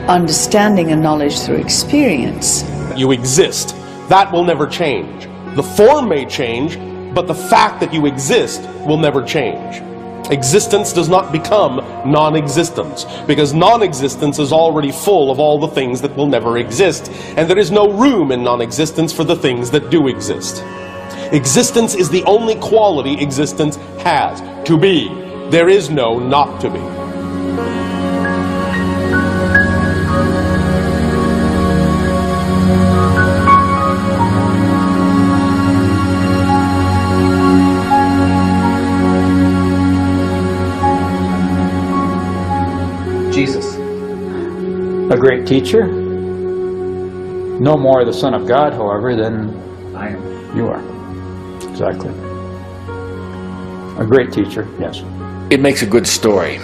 Speaker 7: understanding and knowledge through experience.
Speaker 5: You exist. That will never change. The form may change, but the fact that you exist will never change. Existence does not become non-existence, because non-existence is already full of all the things that will never exist, and there is no room in non-existence for the things that do exist. Existence is the only quality existence has, to be. There is no not to be.
Speaker 4: Jesus.
Speaker 1: A great teacher. No more the Son of God, however, than
Speaker 4: I am.
Speaker 1: you are. Exactly. A great teacher, yes.
Speaker 2: It makes a good story.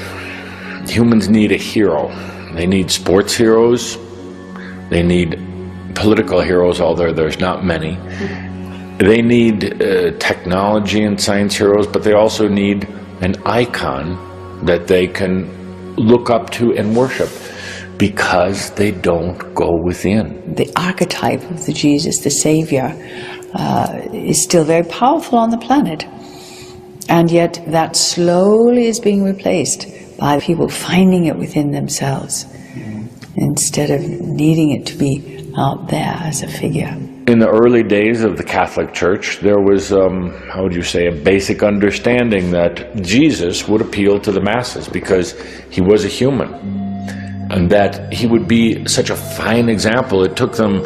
Speaker 2: Humans need a hero. They need sports heroes. They need political heroes, although there's not many. They need technology and science heroes, but they also need an icon that they can look up to and worship, because they don't go within.
Speaker 7: The archetype of the Jesus, the Savior, is still very powerful on the planet. And yet that slowly is being replaced by people finding it within themselves, instead of needing it to be out there as a figure.
Speaker 2: In the early days of the Catholic Church, there was, how would you say, a basic understanding that Jesus would appeal to the masses because he was a human, and that he would be such a fine example. It took them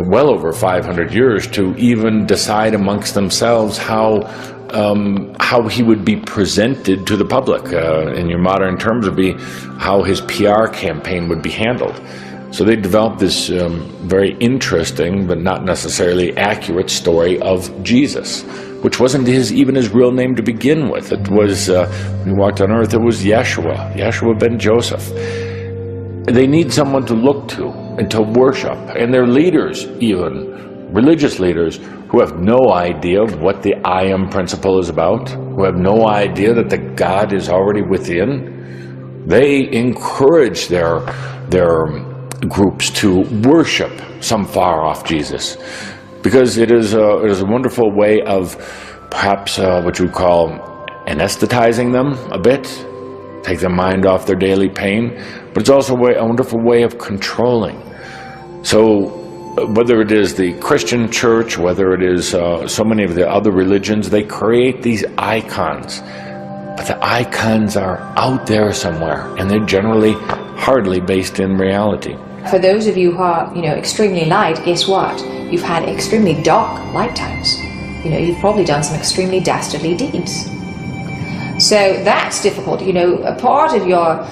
Speaker 2: well over 500 years to even decide amongst themselves how he would be presented to the public. In your modern terms, would be how his PR campaign would be handled. So they developed this very interesting but not necessarily accurate story of Jesus, which wasn't even his real name to begin with. It was, when he walked on earth, it was Yeshua ben Joseph. They need someone to look to and to worship, and their leaders, even religious leaders, who have no idea what the I am principle is about, who have no idea that the God is already within. They encourage their groups to worship some far-off Jesus. because it is a wonderful way of perhaps what you would call anesthetizing them a bit, take their mind off their daily pain, but it's also a wonderful way of controlling. So whether it is the Christian church, whether it is so many of the other religions, they create these icons. But the icons are out there somewhere, and they're generally hardly based in reality.
Speaker 3: For those of you who are, extremely light, guess what? You've had extremely dark lifetimes. You've probably done some extremely dastardly deeds. So that's difficult. A part of your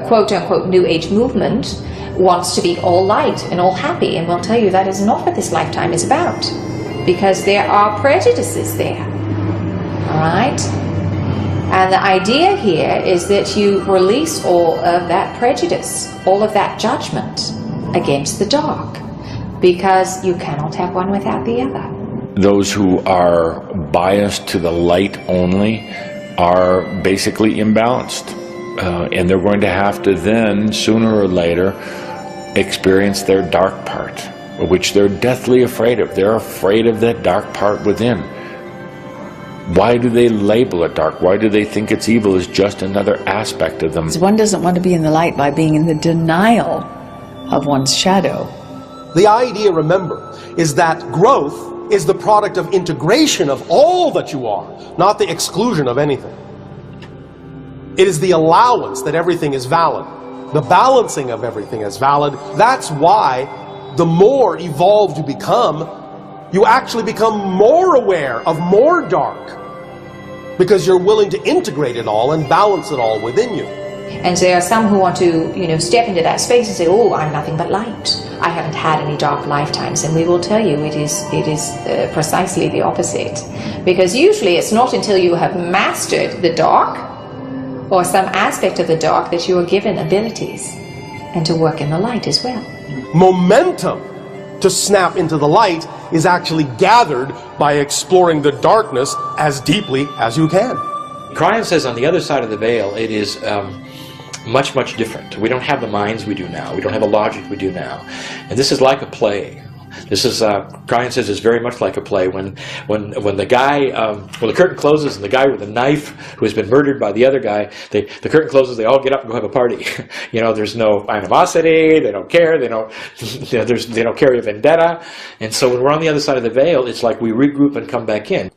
Speaker 3: quote-unquote New Age movement wants to be all light and all happy, and we'll tell you that is not what this lifetime is about, because there are prejudices there. All right? And the idea here is that you release all of that prejudice, all of that judgment against the dark, because you cannot have one without the other.
Speaker 2: Those who are biased to the light only are basically imbalanced, and they're going to have to then, sooner or later, experience their dark part, which they're deathly afraid of. They're afraid of that dark part within. Why do they label it dark? Why do they think it's evil is just another aspect of them?
Speaker 7: One doesn't want to be in the light by being in the denial of one's shadow.
Speaker 5: The idea, remember, is that growth is the product of integration of all that you are, not the exclusion of anything. It is the allowance that everything is valid, the balancing of everything is valid. That's why the more evolved you become, you actually become more aware of more dark, because you're willing to integrate it all and balance it all within you.
Speaker 3: And there are some who want to, step into that space and say, oh, I'm nothing but light. I haven't had any dark lifetimes. And we will tell you it is precisely the opposite. Because usually it's not until you have mastered the dark or some aspect of the dark that you are given abilities and to work in the light as well.
Speaker 5: Momentum to snap into the light is actually gathered by exploring the darkness as deeply as you can.
Speaker 8: Cryan says on the other side of the veil, it is much, much different. We don't have the minds we do now. We don't have the logic we do now. And this is like a play. This is, Cryan says, it's very much like a play. When the guy, when the curtain closes and the guy with the knife who has been murdered by the other guy, the curtain closes, they all get up and go have a party. There's no animosity, they don't care, they don't carry a vendetta. And so when we're on the other side of the veil, it's like we regroup and come back in.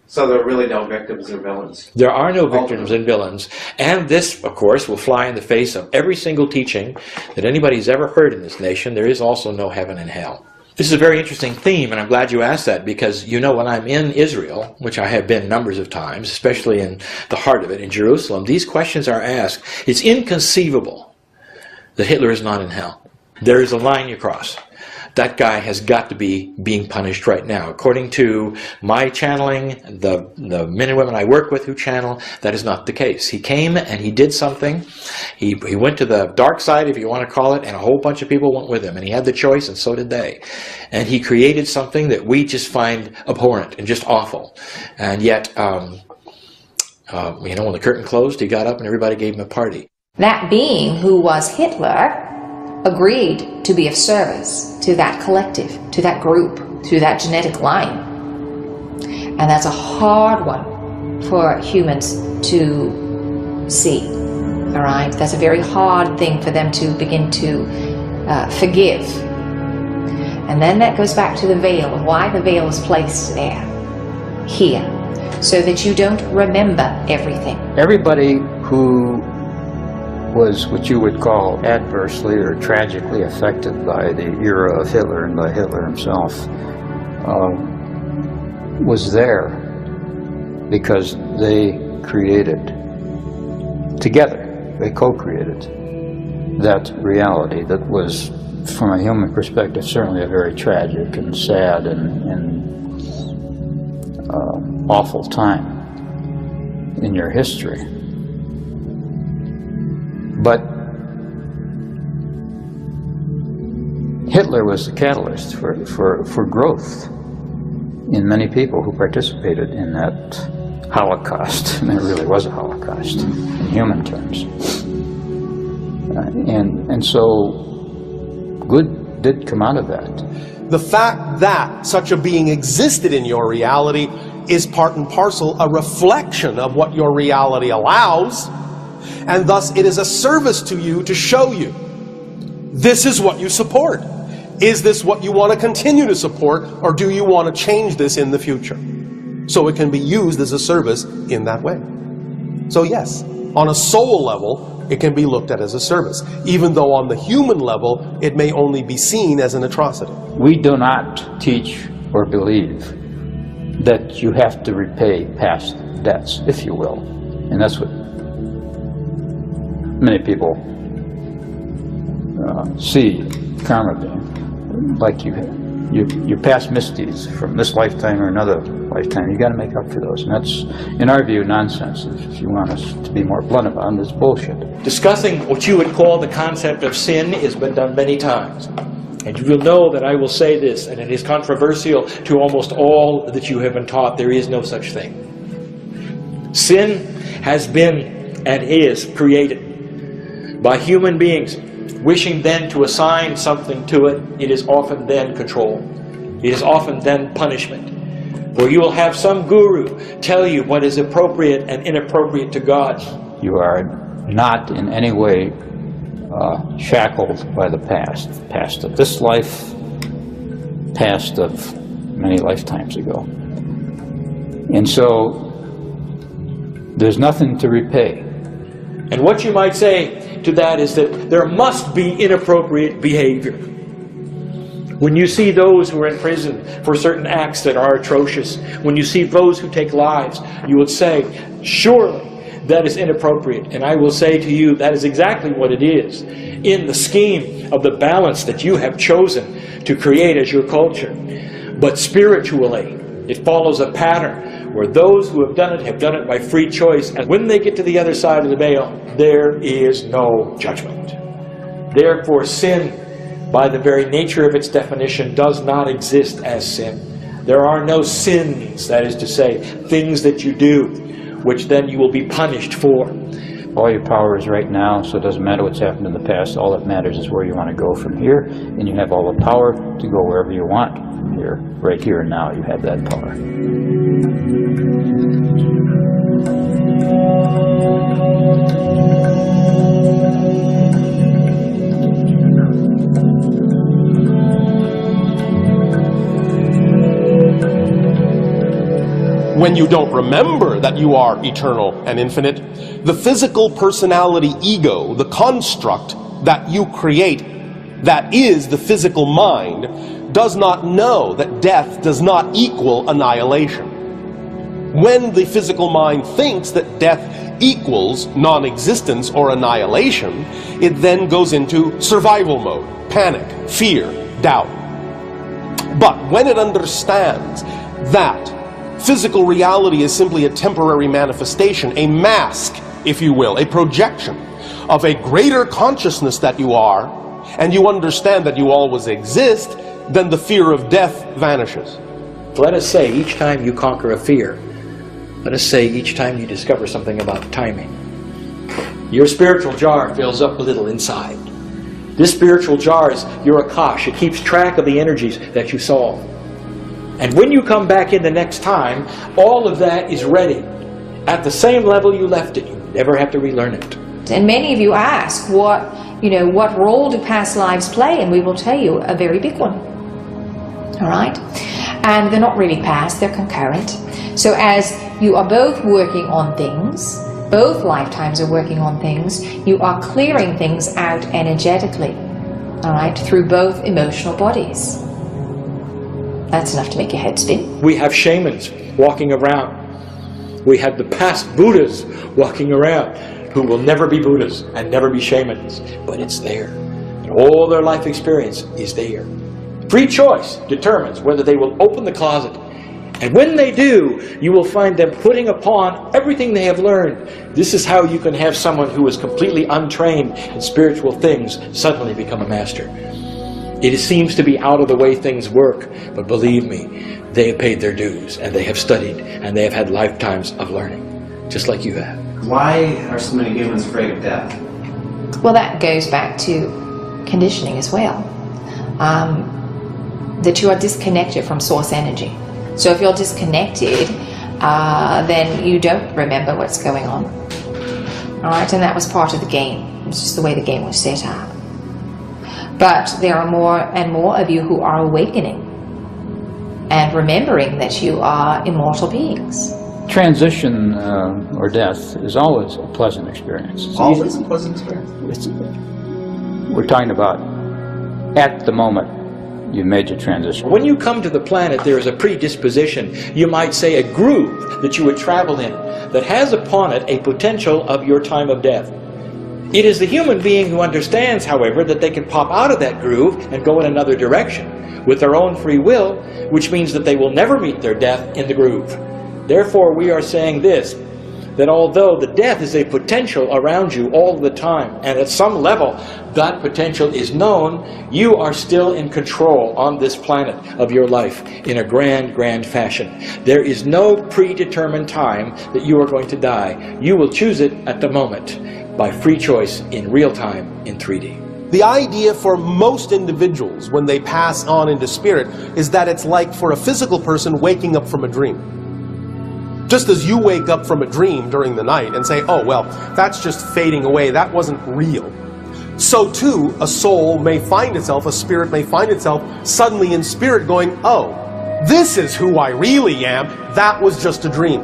Speaker 4: So there are really no victims or villains?
Speaker 8: There are no victims and villains. And this, of course, will fly in the face of every single teaching that anybody's ever heard in this nation. There is also no heaven and hell. This is a very interesting theme, and I'm glad you asked that, because when I'm in Israel, which I have been numbers of times, especially in the heart of it, in Jerusalem, these questions are asked. It's inconceivable that Hitler is not in hell. There is a line you cross. That guy has got to be being punished right now. According to my channeling, the men and women I work with who channel, that is not the case. He came and he did something. He went to the dark side, if you want to call it, and a whole bunch of people went with him. And he had the choice, and so did they. And he created something that we just find abhorrent and just awful. And yet, when the curtain closed, he got up and everybody gave him a party.
Speaker 3: That being who was Hitler agreed to be of service to that collective, to that group, to that genetic line. And that's a hard one for humans to see, all right? That's a very hard thing for them to begin to forgive. And then that goes back to the veil, and why the veil is placed there, here, so that you don't remember everything.
Speaker 1: Everybody who was what you would call adversely or tragically affected by the era of Hitler and by Hitler himself was there because they created together, they co-created that reality that was, from a human perspective, certainly a very tragic and sad and awful time in your history. But Hitler was the catalyst for growth in many people who participated in that Holocaust. And it really was a Holocaust in human terms. And so good did come out of that.
Speaker 5: The fact that such a being existed in your reality is part and parcel a reflection of what your reality allows, and thus it is a service to you to show you this is what you support. Is this what you want to continue to support, or do you want to change this in the future? So it can be used as a service in that way. So yes, on a soul level, it can be looked at as a service, even though on the human level, it may only be seen as an atrocity.
Speaker 1: We do not teach or believe that you have to repay past debts, if you will. And that's what many people see karma being. Like your past misdeeds from this lifetime or another lifetime, you got to make up for those. And that's, in our view, nonsense. If you want us to be more blunt about it, it's bullshit.
Speaker 8: Discussing what you would call the concept of sin has been done many times. And you will know that I will say this, and it is controversial to almost all that you have been taught. There is no such thing. Sin has been and is created by human beings, wishing then to assign something to it. It is often then control. It is often then punishment. Or you will have some guru tell you what is appropriate and inappropriate to God.
Speaker 1: You are not in any way shackled by the past of this life, past of many lifetimes ago. And so there's nothing to repay.
Speaker 8: And what you might say to that is that there must be inappropriate behavior. When you see those who are in prison for certain acts that are atrocious, when you see those who take lives, you would say, surely that is inappropriate. And I will say to you, that is exactly what it is in the scheme of the balance that you have chosen to create as your culture. But spiritually, it follows a pattern where those who have done it by free choice. And when they get to the other side of the veil, there is no judgment. Therefore, sin, by the very nature of its definition, does not exist as sin. There are no sins, that is to say, things that you do, which then you will be punished for.
Speaker 1: All your power is right now, so it doesn't matter what's happened in the past. All that matters is where you want to go from here, and you have all the power to go wherever you want from here. Right here and now, you have that power.
Speaker 5: When you don't remember that you are eternal and infinite, the physical personality ego, the construct that you create, that is the physical mind, does not know that death does not equal annihilation. When the physical mind thinks that death equals non-existence or annihilation, it then goes into survival mode, panic, fear, doubt. But when it understands that physical reality is simply a temporary manifestation, a mask, if you will, a projection of a greater consciousness that you are, and you understand that you always exist, then the fear of death vanishes.
Speaker 8: Let us say each time you conquer a fear, let us say each time you discover something about timing, your spiritual jar fills up a little inside. This spiritual jar is your akash. It keeps track of the energies that you solve. And when you come back in the next time, all of that is ready at the same level you left it. You never have to relearn it.
Speaker 3: And many of you ask, what role do past lives play? And we will tell you, a very big one. All right? And they're not really past, they're concurrent. So as you are both working on things, both lifetimes are working on things, you are clearing things out energetically, all right, through both emotional bodies. That's enough to make your head spin.
Speaker 8: We have shamans walking around. We have the past Buddhas walking around who will never be Buddhas and never be shamans. But it's there. And all their life experience is there. Free choice determines whether they will open the closet. And when they do, you will find them putting upon everything they have learned. This is how you can have someone who is completely untrained in spiritual things suddenly become a master. It seems to be out of the way things work, but believe me, they have paid their dues, and they have studied, and they have had lifetimes of learning, just like you have.
Speaker 10: Why are so many humans afraid of death?
Speaker 3: Well, that goes back to conditioning as well. that you are disconnected from source energy. So if you're disconnected, then you don't remember what's going on. All right, and that was part of the game. It's just the way the game was set up. But there are more and more of you who are awakening and remembering that you are immortal beings.
Speaker 1: Transition or death is always a pleasant experience. It's
Speaker 4: Always a pleasant experience.
Speaker 1: We're talking about at the moment you made your transition.
Speaker 8: When you come to the planet, there is a predisposition, you might say a groove that you would travel in, that has upon it a potential of your time of death. It is the human being who understands, however, that they can pop out of that groove and go in another direction with their own free will, which means that they will never meet their death in the groove. Therefore, we are saying this, that although the death is a potential around you all the time, and at some level that potential is known, you are still in control on this planet of your life in a grand, grand fashion. There is no predetermined time that you are going to die. You will choose it at the moment by free choice in real time in 3D.
Speaker 5: The idea for most individuals when they pass on into spirit is that it's like for a physical person waking up from a dream. Just as you wake up from a dream during the night and say, oh, well, that's just fading away, that wasn't real. So too, a soul may find itself, a spirit may find itself suddenly in spirit going, oh, this is who I really am, that was just a dream.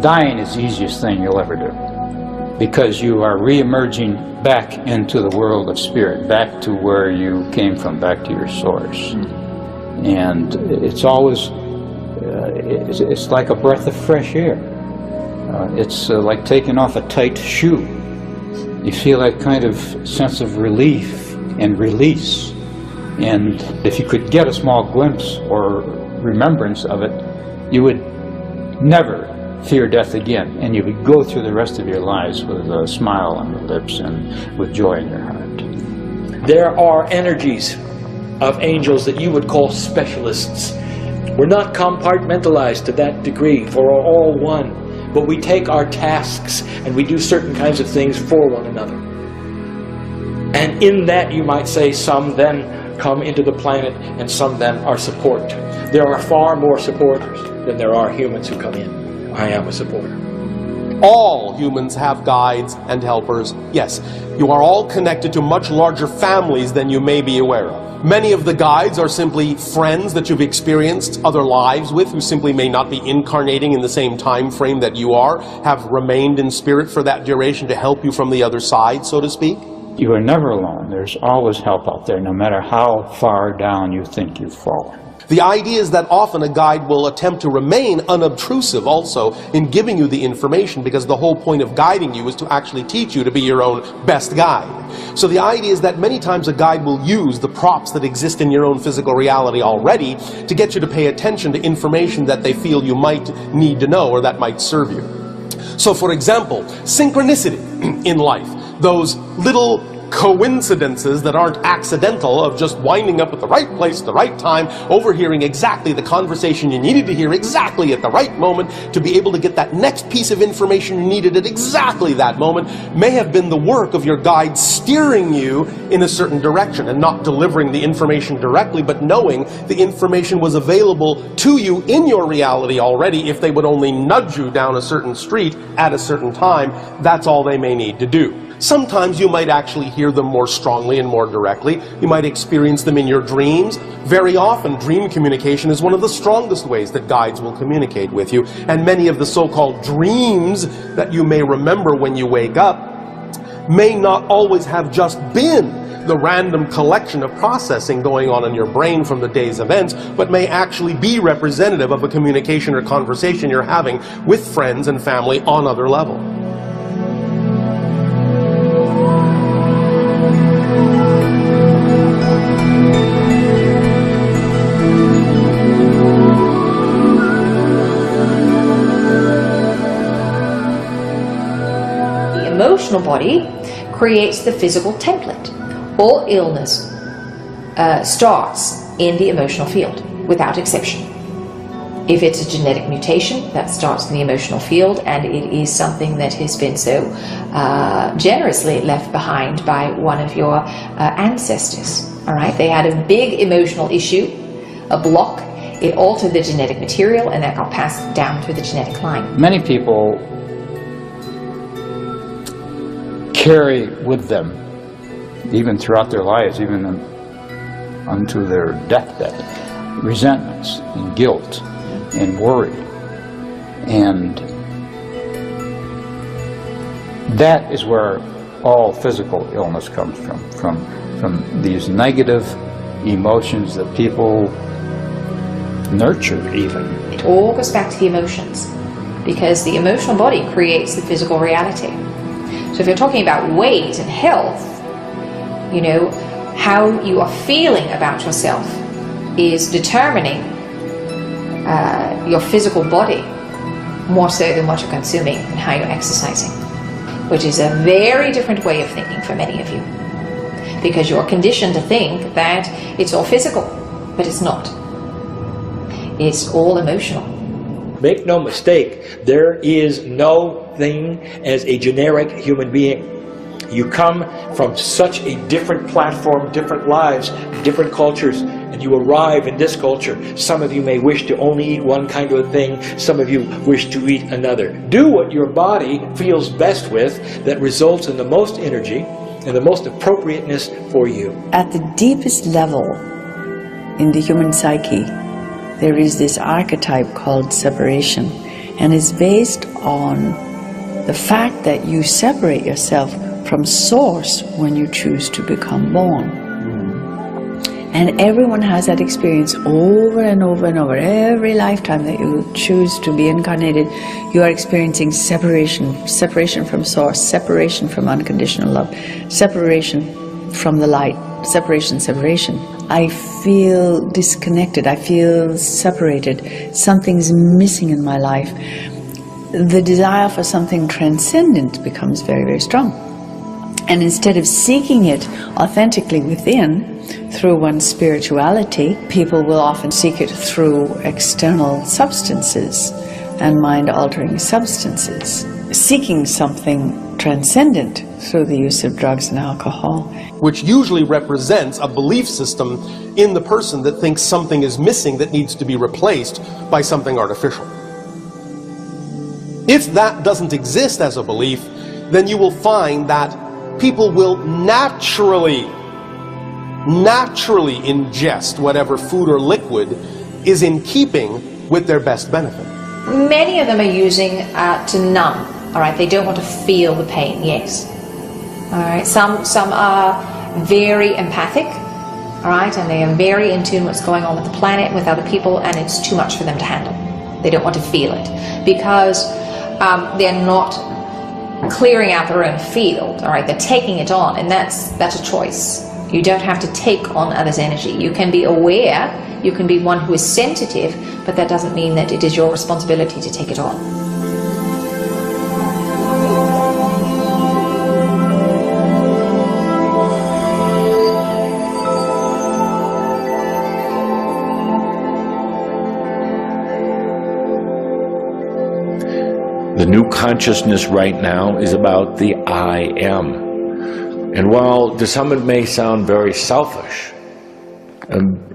Speaker 1: Dying is the easiest thing you'll ever do, because you are re-emerging back into the world of spirit, back to where you came from, back to your source. And it's always, it's like a breath of fresh air. It's like taking off a tight shoe. You feel that kind of sense of relief and release. And if you could get a small glimpse or remembrance of it, you would never fear death again, and you would go through the rest of your lives with a smile on your lips and with joy in your heart.
Speaker 8: There are energies of angels that you would call specialists. We're not compartmentalized to that degree, for we're all one, but we take our tasks and we do certain kinds of things for one another. And in that, you might say, some then come into the planet and some then are support. There are far more supporters than there are humans who come in. I am a supporter.
Speaker 5: All humans have guides and helpers. Yes, you are all connected to much larger families than you may be aware of. Many of the guides are simply friends that you've experienced other lives with, who simply may not be incarnating in the same time frame that you are, have remained in spirit for that duration to help you from the other side, so to speak.
Speaker 1: You are never alone. There's always help out there, no matter how far down you think you've fallen.
Speaker 5: The idea is that often a guide will attempt to remain unobtrusive also in giving you the information, because the whole point of guiding you is to actually teach you to be your own best guide. So the idea is that many times a guide will use the props that exist in your own physical reality already to get you to pay attention to information that they feel you might need to know or that might serve you. So for example, synchronicity in life, those little coincidences that aren't accidental, of just winding up at the right place at the right time, overhearing exactly the conversation you needed to hear exactly at the right moment to be able to get that next piece of information you needed at exactly that moment, may have been the work of your guide steering you in a certain direction and not delivering the information directly, but knowing the information was available to you in your reality already. If they would only nudge you down a certain street at a certain time, that's all they may need to do. Sometimes you might actually hear them more strongly and more directly. You might experience them in your dreams. Very often, dream communication is one of the strongest ways that guides will communicate with you. And many of the so-called dreams that you may remember when you wake up may not always have just been the random collection of processing going on in your brain from the day's events, but may actually be representative of a communication or conversation you're having with friends and family on other levels.
Speaker 3: Emotional body creates the physical template. All illness starts in the emotional field, without exception. If it's a genetic mutation, that starts in the emotional field, and it is something that has been so generously left behind by one of your ancestors. All right, they had a big emotional issue, a block. It altered the genetic material, and that got passed down through the genetic line.
Speaker 1: Many people carry with them, even throughout their lives, even unto their deathbed, resentments and guilt and worry, and that is where all physical illness comes from these negative emotions that people nurture even.
Speaker 3: It all goes back to the emotions, because the emotional body creates the physical reality. So if you're talking about weight and health, you know, how you are feeling about yourself is determining your physical body more so than what you're consuming and how you're exercising, which is a very different way of thinking for many of you, because you're conditioned to think that it's all physical, but it's not. It's all emotional.
Speaker 8: Make no mistake, there is no thing as a generic human being. You come from such a different platform, different lives, different cultures, and you arrive in this culture. Some of you may wish to only eat one kind of thing, some of you wish to eat another. Do what your body feels best with that results in the most energy and the most appropriateness for you.
Speaker 7: At the deepest level in the human psyche, there is this archetype called separation, and it's based on the fact that you separate yourself from source when you choose to become born. And everyone has that experience over and over and over. Every lifetime that you choose to be incarnated, you are experiencing separation. Separation from source, separation from unconditional love, separation from the light, separation. I feel disconnected, I feel separated, something's missing in my life. The desire for something transcendent becomes very, very strong. And instead of seeking it authentically within, through one's spirituality, people will often seek it through external substances and mind-altering substances, seeking something transcendent through the use of drugs and alcohol.
Speaker 5: Which usually represents a belief system in the person that thinks something is missing that needs to be replaced by something artificial. If that doesn't exist as a belief, then you will find that people will naturally ingest whatever food or liquid is in keeping with their best benefit.
Speaker 3: Many of them are using to numb. All right, they don't want to feel the pain. Yes. All right. Some are very empathic. All right, and they are very in tune with what's going on with the planet, with other people, and it's too much for them to handle. They don't want to feel it because they're not clearing out their own field. All right, they're taking it on, and that's a choice. You don't have to take on others' energy. You can be aware, you can be one who is sensitive, but that doesn't mean that it is your responsibility to take it on.
Speaker 2: The new consciousness right now is about the I am. And while to some it may sound very selfish,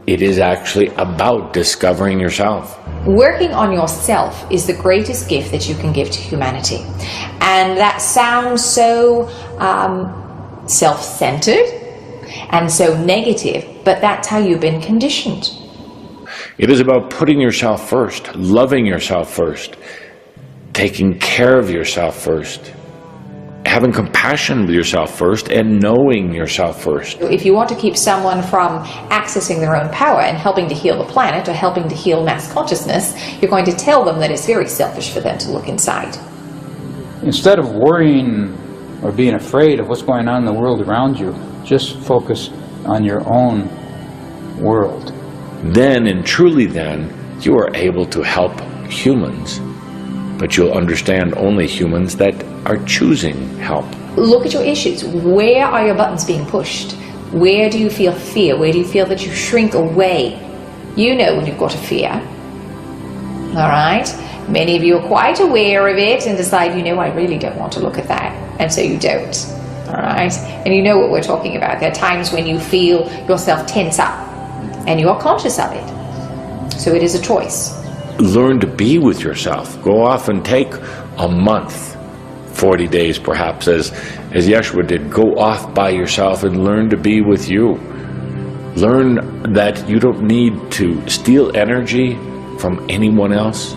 Speaker 2: it is actually about discovering yourself.
Speaker 3: Working on yourself is the greatest gift that you can give to humanity. And that sounds so self-centered and so negative, but that's how you've been conditioned.
Speaker 2: It is about putting yourself first, loving yourself first, taking care of yourself first, having compassion with yourself first, and knowing yourself first.
Speaker 3: If you want to keep someone from accessing their own power and helping to heal the planet or helping to heal mass consciousness, you're going to tell them that it's very selfish for them to look inside.
Speaker 1: Instead of worrying or being afraid of what's going on in the world around you, just focus on your own world.
Speaker 2: Then, and truly then, you are able to help humans. But you'll understand only humans that are choosing help.
Speaker 3: Look at your issues. Where are your buttons being pushed? Where do you feel fear? Where do you feel that you shrink away? You know when you've got a fear. All right? Many of you are quite aware of it and decide, you know, I really don't want to look at that. And so you don't. All right? And you know what we're talking about. There are times when you feel yourself tense up and you are conscious of it. So it is a choice.
Speaker 2: Learn to be with yourself. Go off and take a month, 40 days perhaps, as Yeshua did. Go off by yourself and learn to be with you. Learn that you don't need to steal energy from anyone else.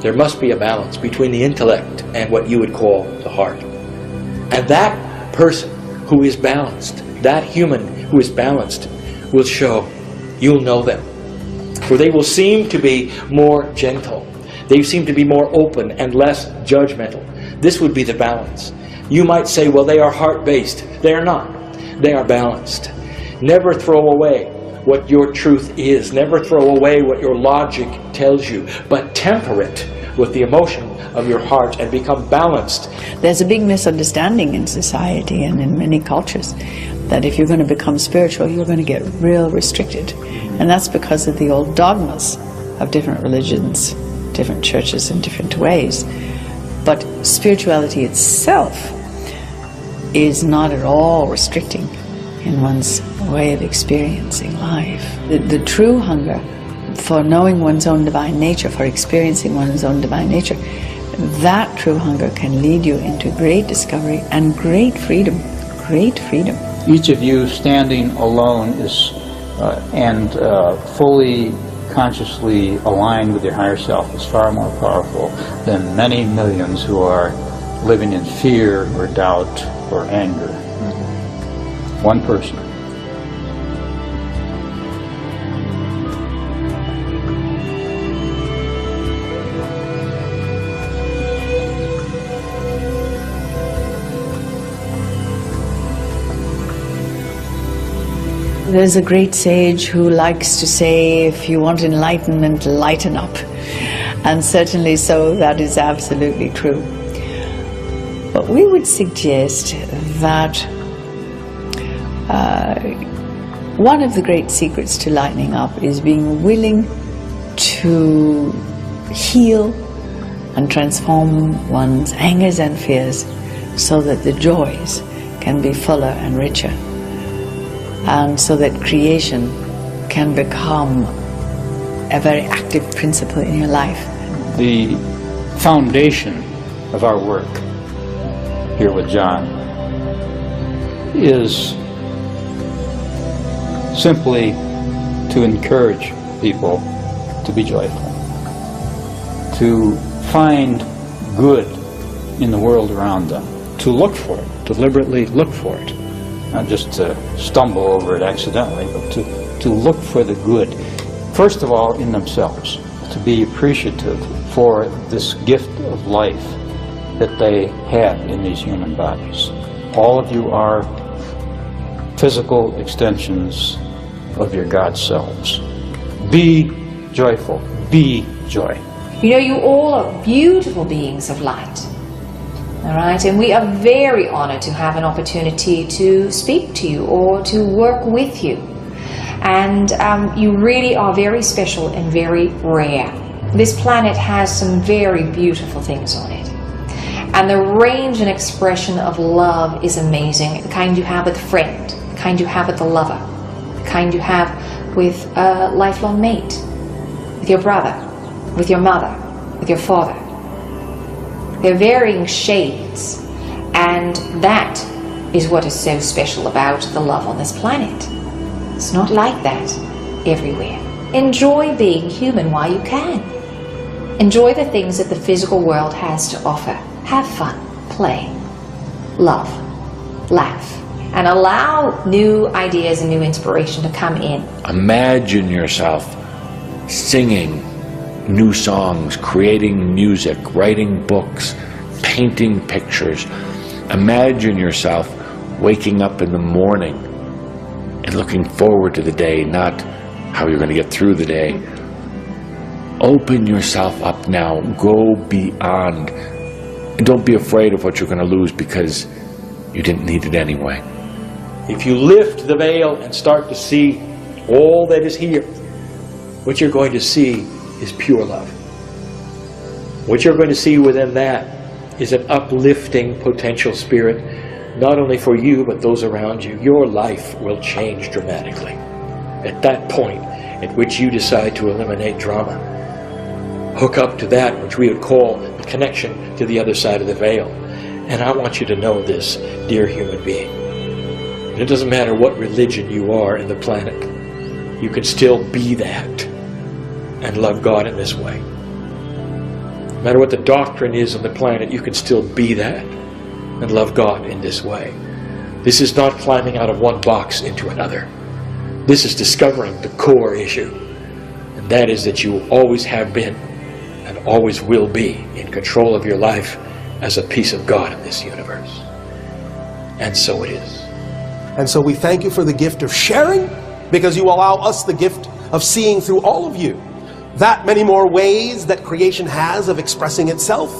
Speaker 8: There must be a balance between the intellect and what you would call the heart. And that person who is balanced, that human who is balanced, will show. You'll know them. For they will seem to be more gentle. They seem to be more open and less judgmental. This would be the balance. You might say, well, they are heart-based. They are not. They are balanced. Never throw away what your truth is. Never throw away what your logic tells you. But temper it with the emotion of your heart and become balanced.
Speaker 7: There's a big misunderstanding in society and in many cultures that if you're going to become spiritual, you're going to get real restricted. And that's because of the old dogmas of different religions, different churches in different ways. But spirituality itself is not at all restricting in one's way of experiencing life. The true hunger for knowing one's own divine nature, for experiencing one's own divine nature, that true hunger can lead you into great discovery and great freedom, great freedom.
Speaker 1: Each of you standing alone is and fully consciously aligned with your higher self is far more powerful than many millions who are living in fear or doubt or anger. One person.
Speaker 7: There's a great sage who likes to say, if you want enlightenment, lighten up. And certainly so, that is absolutely true. But we would suggest that one of the great secrets to lightening up is being willing to heal and transform one's angers and fears so that the joys can be fuller and richer, and so that creation can become a very active principle in your life.
Speaker 1: The foundation of our work here with John is simply to encourage people to be joyful, to find good in the world around them, to look for it, deliberately look for it, not just to stumble over it accidentally, but to look for the good, first of all in themselves, to be appreciative for this gift of life that they have in these human bodies. All of you are physical extensions of your God selves. Be joyful. Be joy.
Speaker 3: You know, you all are beautiful beings of light. All right, and we are very honored to have an opportunity to speak to you or to work with you. And you really are very special and very rare. This planet has some very beautiful things on it. And the range and expression of love is amazing. The kind you have with a friend, the kind you have with a lover, the kind you have with a lifelong mate, with your brother, with your mother, with your father. They're varying shades, and that is what is so special about the love on this planet. It's not like that everywhere. Enjoy being human while you can. Enjoy the things that the physical world has to offer. Have fun, play, love, laugh, and allow new ideas and new inspiration to come in.
Speaker 2: Imagine yourself singing new songs, creating music, writing books, painting pictures. Imagine yourself waking up in the morning and looking forward to the day, not how you're going to get through the day. Open yourself up now. Go beyond. And don't be afraid of what you're going to lose, because you didn't need it anyway.
Speaker 8: If you lift the veil and start to see all that is here, what you're going to see is pure love. What you're going to see within that is an uplifting potential spirit, not only for you, but those around you. Your life will change dramatically at that point at which you decide to eliminate drama. Hook up to that which we would call the connection to the other side of the veil. And I want you to know this, dear human being. It doesn't matter what religion you are in the planet. You can still be that and love God in this way. No matter what the doctrine is on the planet, you can still be that and love God in this way. This is not climbing out of one box into another. This is discovering the core issue. And that is that you always have been and always will be in control of your life as a piece of God in this universe. And so it is.
Speaker 5: And so we thank you for the gift of sharing, because you allow us the gift of seeing through all of you. That many more ways that creation has of expressing itself,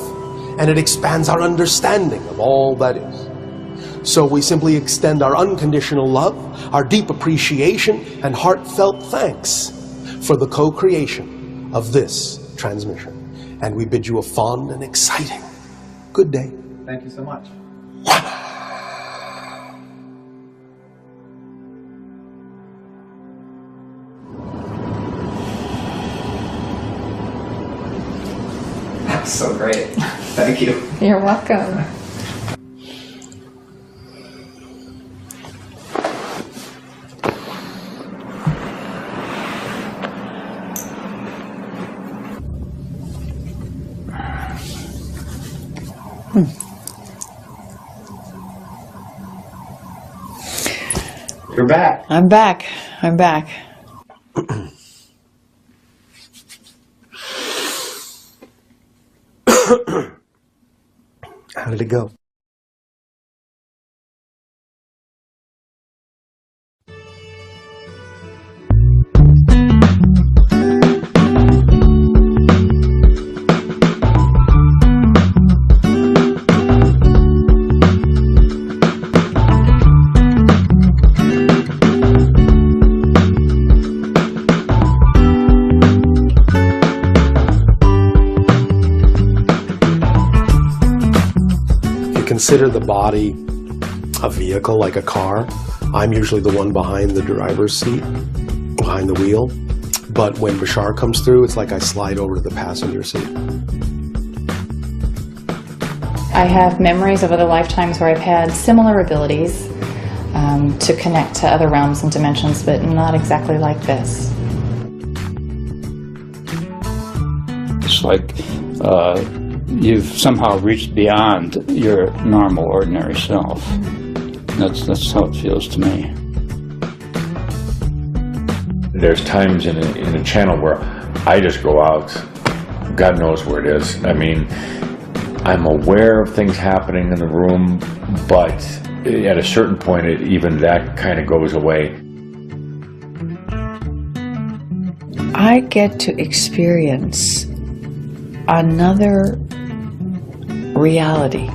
Speaker 5: and it expands our understanding of all that is. So we simply extend our unconditional love, our deep appreciation, and heartfelt thanks for the co-creation of this transmission. And we bid you a fond and exciting good day.
Speaker 4: Thank you so much. That's so great. Thank you.
Speaker 3: You're welcome.
Speaker 4: You're back.
Speaker 7: I'm back. I'm back.
Speaker 5: How did it go? Consider the body a vehicle, like a car. I'm usually the one behind the driver's seat, behind the wheel. But when Bashar comes through, it's like I slide over to the passenger seat.
Speaker 6: I have memories of other lifetimes where I've had similar abilities to connect to other realms and dimensions, but not exactly like this.
Speaker 1: It's like you've somehow reached beyond your normal, ordinary self. That's how it feels to me.
Speaker 2: There's times in a channel where I just go out, God knows where it is. I mean, I'm aware of things happening in the room, but at a certain point, even that kind of goes away.
Speaker 7: I get to experience another reality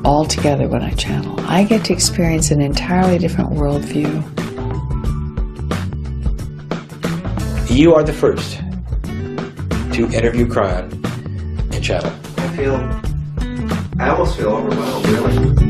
Speaker 7: altogether when I channel. I get to experience an entirely different worldview.
Speaker 8: You are the first to interview crime and channel.
Speaker 4: I almost feel overwhelmed, really.